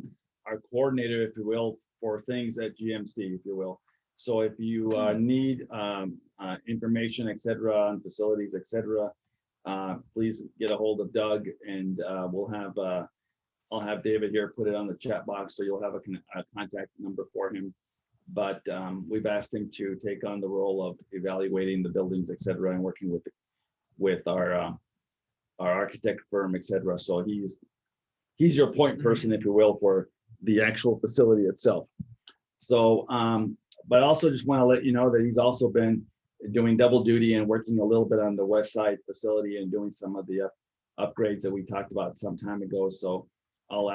coordinator, if you will, for things at GMC, if you will. So if you need information, et cetera, on facilities, et cetera, please get a hold of Doug, and I'll have David here put it on the chat box, so you'll have a contact number for him. But we've asked him to take on the role of evaluating the buildings, et cetera, and working with our architect firm, et cetera. So he's your point person, if you will, for the actual facility itself. So, but I also just want to let you know that he's also been doing double duty and working a little bit on the West Side facility and doing some of the upgrades that we talked about some time ago. So I'll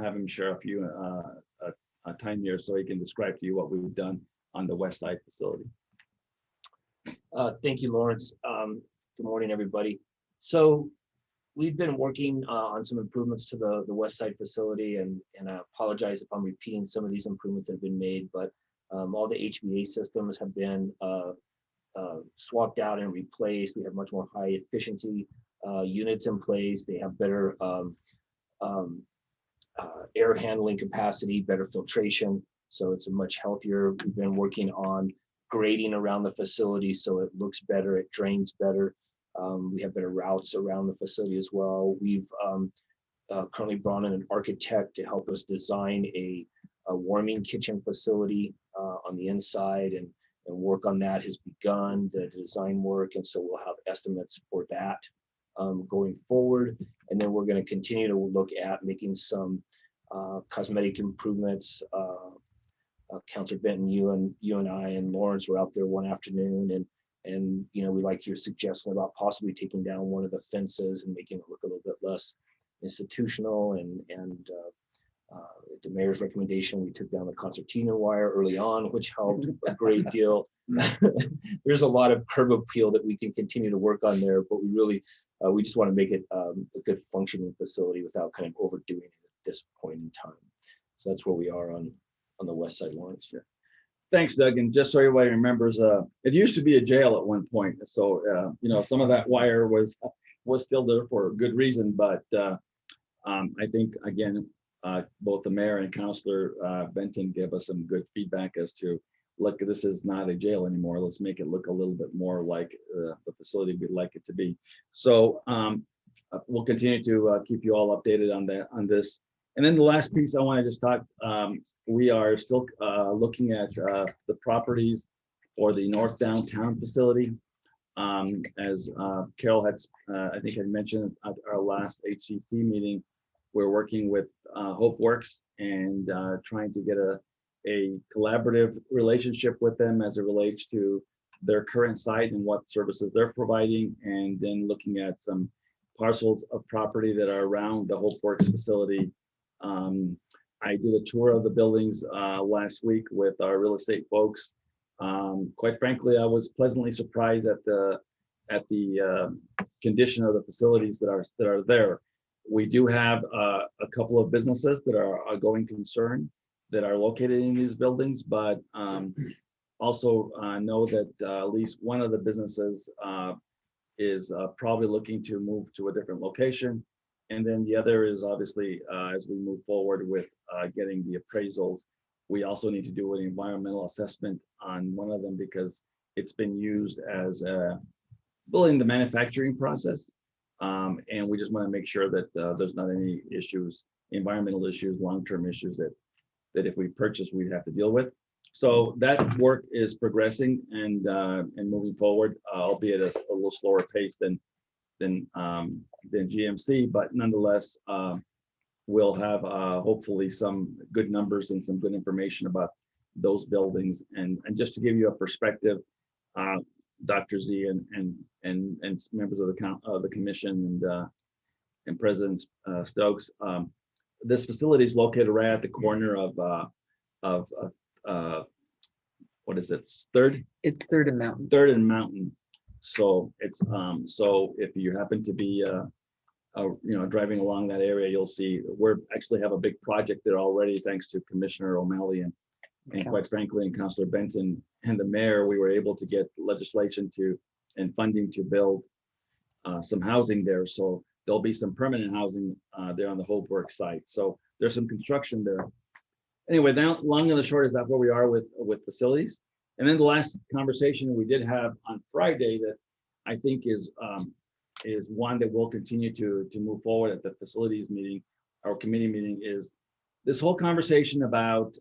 have him share a few time here so he can describe to you what we've done on the West Side facility. Thank you, Lawrence. Good morning, everybody. So we've been working on some improvements to the West Side facility, and I apologize if I'm repeating some of these improvements that have been made, but all the HVA systems have been swapped out and replaced. We have much more high efficiency units in place. They have better air handling capacity, better filtration. So it's a much healthier. We've been working on grading around the facility so it looks better, it drains better. We have better routes around the facility as well. We've currently brought in an architect to help us design a warming kitchen facility on the inside, and work on that has begun, the design work. And so we'll have estimates for that going forward. And then we're going to continue to look at making some cosmetic improvements. Councilor Benton, you and I and Lawrence were out there one afternoon, and we like your suggestion about possibly taking down one of the fences and making it look a little bit less institutional. And the mayor's recommendation, we took down the concertina wire early on, which helped a great deal. There's a lot of curb appeal that we can continue to work on there, but we just want to make it a good functioning facility without kind of overdoing it at this point in time. So that's where we are on the West Side, Lawrence. Yeah. Thanks, Doug. And just so everybody remembers, it used to be a jail at one point. So, some of that wire was still there for a good reason. But I think, again, both the mayor and Councilor Benton gave us some good feedback as to, look, this is not a jail anymore. Let's make it look a little bit more like the facility we'd like it to be. So we'll continue to keep you all updated on this. And then the last piece I want to just talk, we are still looking at the properties for the North Downtown facility. As Carol had, I think had mentioned at our last HCC meeting, we're working with HopeWorks and trying to get a collaborative relationship with them as it relates to their current site and what services they're providing, and then looking at some parcels of property that are around the HopeWorks facility. I did a tour of the buildings last week with our real estate folks. Quite frankly, I was pleasantly surprised at the condition of the facilities that are there. We do have a couple of businesses that are a going concern that are located in these buildings, but also know that at least one of the businesses is probably looking to move to a different location. And then the other is obviously, as we move forward with getting the appraisals, we also need to do an environmental assessment on one of them because it's been used as a building the manufacturing process. And we just want to make sure that there's not any issues, environmental issues, long-term issues that if we purchase, we'd have to deal with. So that work is progressing and moving forward, albeit at a little slower pace than GMC, but nonetheless, we'll have hopefully some good numbers and some good information about those buildings. And just to give you a perspective, Dr. Z and members of the commission and President Stokes, this facility is located right at the corner of what is it? Third? It's Third and Mountain. Third and Mountain. So it's so if you happen to be driving along that area, you'll see we're actually have a big project there already, thanks to Commissioner O'Malley and quite frankly, and Councilor Benson and the mayor. We were able to get legislation and funding to build some housing there. So there'll be some permanent housing there on the Hopework site. So there's some construction there. Anyway, now long and the short is that where we are with facilities. And then the last conversation we did have on Friday that I think is one that we'll continue to move forward at the facilities meeting, our committee meeting, is this whole conversation about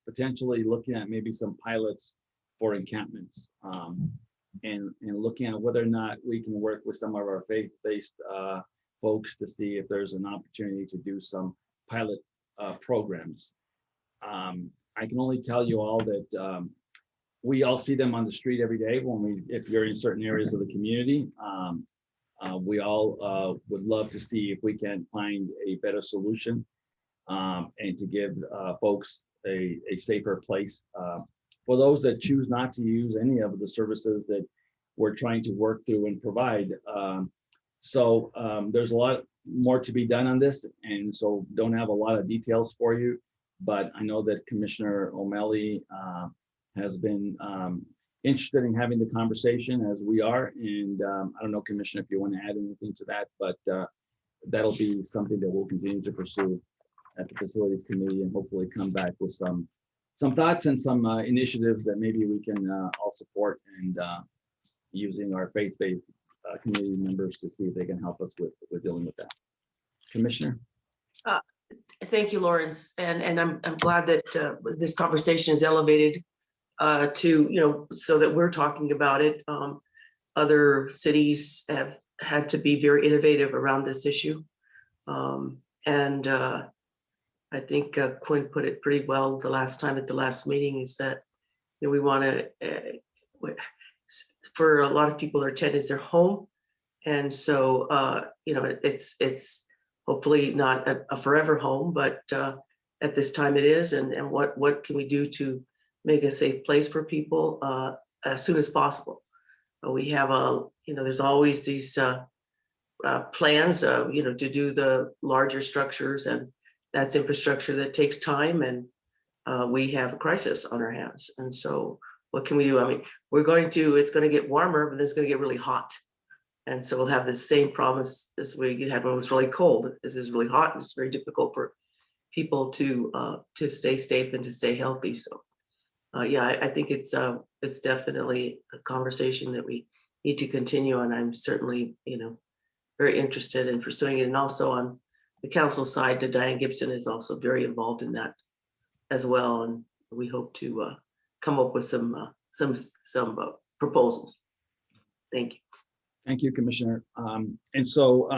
potentially looking at maybe some pilots for encampments and looking at whether or not we can work with some of our faith-based folks to see if there's an opportunity to do some pilot programs. I can only tell you all that we all see them on the street every day if you're in certain areas of the community. We all would love to see if we can find a better solution and to give folks a safer place for those that choose not to use any of the services that we're trying to work through and provide. So there's a lot more to be done on this, and so don't have a lot of details for you, but I know that Commissioner O'Malley has been interested in having the conversation, as we are, and I don't know, Commissioner, if you want to add anything to that, but that'll be something that we'll continue to pursue at the Facilities Committee and hopefully come back with some thoughts and some initiatives that maybe we can all support, and using our faith-based community members to see if they can help us with dealing with that. Commissioner? Thank you, Lawrence, and I'm glad that this conversation is elevated to, so that we're talking about it. Other cities have had to be very innovative around this issue. And I think Quinn put it pretty well the last time at the last meeting, is that we want to, for a lot of people, their tent is their home. And so, it's hopefully not a forever home, but at this time it is. And what can we do to make a safe place for people as soon as possible? We have there's always these plans, to do the larger structures, and that's infrastructure that takes time, and we have a crisis on our hands. And so what can we do? I mean, it's going to get warmer, but then it's going to get really hot. And so we'll have the same promise as we had when it was really cold. This is really hot, and it's very difficult for people to stay safe and to stay healthy. So I think it's definitely a conversation that we need to continue, and I'm certainly, very interested in pursuing it. And also on the council side, Diane Gibson is also very involved in that as well, and we hope to come up with some proposals. Thank you. Thank you, Commissioner. And so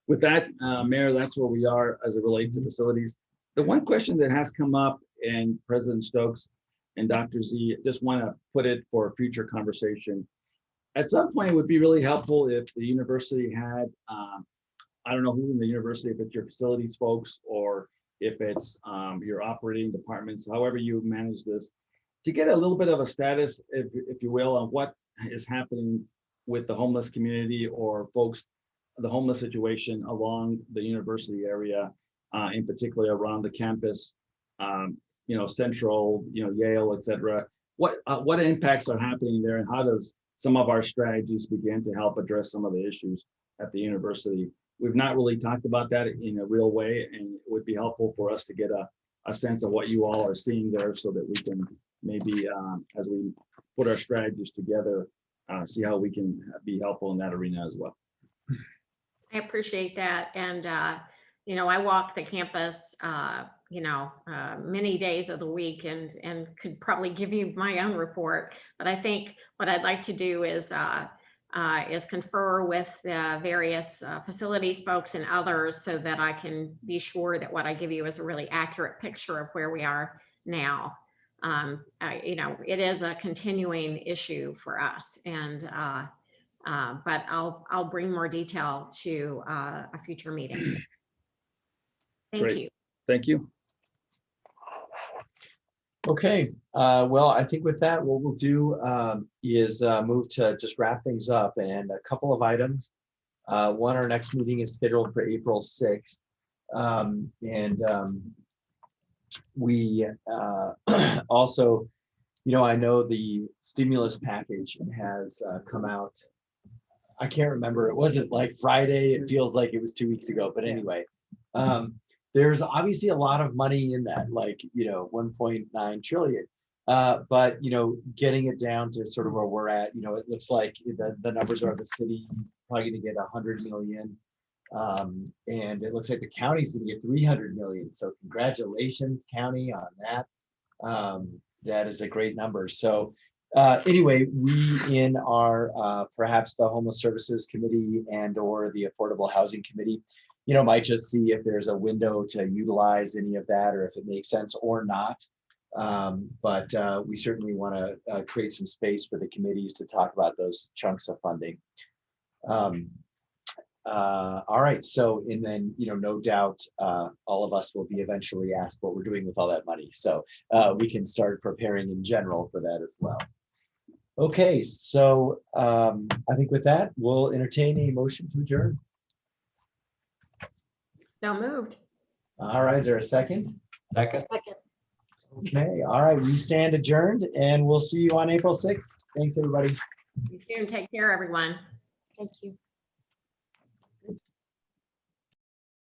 with that, Mayor, that's where we are as it relates to facilities. The one question that has come up, and President Stokes and Dr. Z, just want to put it for a future conversation. At some point, it would be really helpful if the university had, I don't know who in the university, if it's your facilities folks or if it's your operating departments, however you manage this, to get a little bit of a status, if you will, on what is happening with the homeless community or folks, the homeless situation along the university area, in particular around the campus, Central, Yale, et cetera. What impacts are happening there, and how does some of our strategies begin to help address some of the issues at the university? We've not really talked about that in a real way, and it would be helpful for us to get a sense of what you all are seeing there, so that we can maybe, as we put our strategies together, see how we can be helpful in that arena as well. I appreciate that. And, you know, I walk the campus, you know, many days of the week and could probably give you my own report. But I think what I'd like to do is confer with the various facilities folks and others so that I can be sure that what I give you is a really accurate picture of where we are now. You know, it is a continuing issue for us, and but I'll bring more detail to a future meeting. Thank Great. you. Thank you. Okay, well, I think with that, what we'll do is move to just wrap things up, and a couple of items. One, our next meeting is scheduled for April 6th. We also, you know, I know the stimulus package has come out. I can't remember. It wasn't like Friday. It feels like it was 2 weeks ago, but anyway. There's obviously a lot of money in that, like, you know, 1.9 trillion. But, you know, getting it down to sort of where we're at, you know, it looks like the numbers are the city's probably going to get 100 million. And it looks like the county's going to get 300 million. So congratulations, county, on that. That is a great number. So anyway, we in our perhaps the Homeless Services Committee and or the Affordable Housing Committee, you know, might just see if there's a window to utilize any of that or if it makes sense or not. But we certainly want to create some space for the committees to talk about those chunks of funding. All right, so, and then, you know, no doubt all of us will be eventually asked what we're doing with all that money. So we can start preparing in general for that as well. Okay, so I think with that, we'll entertain a motion to adjourn. So moved. All right, is there a second? Second. Okay, all right, we stand adjourned and we'll see you on April 6th. Thanks, everybody. See you soon. Take care, everyone. Thank you.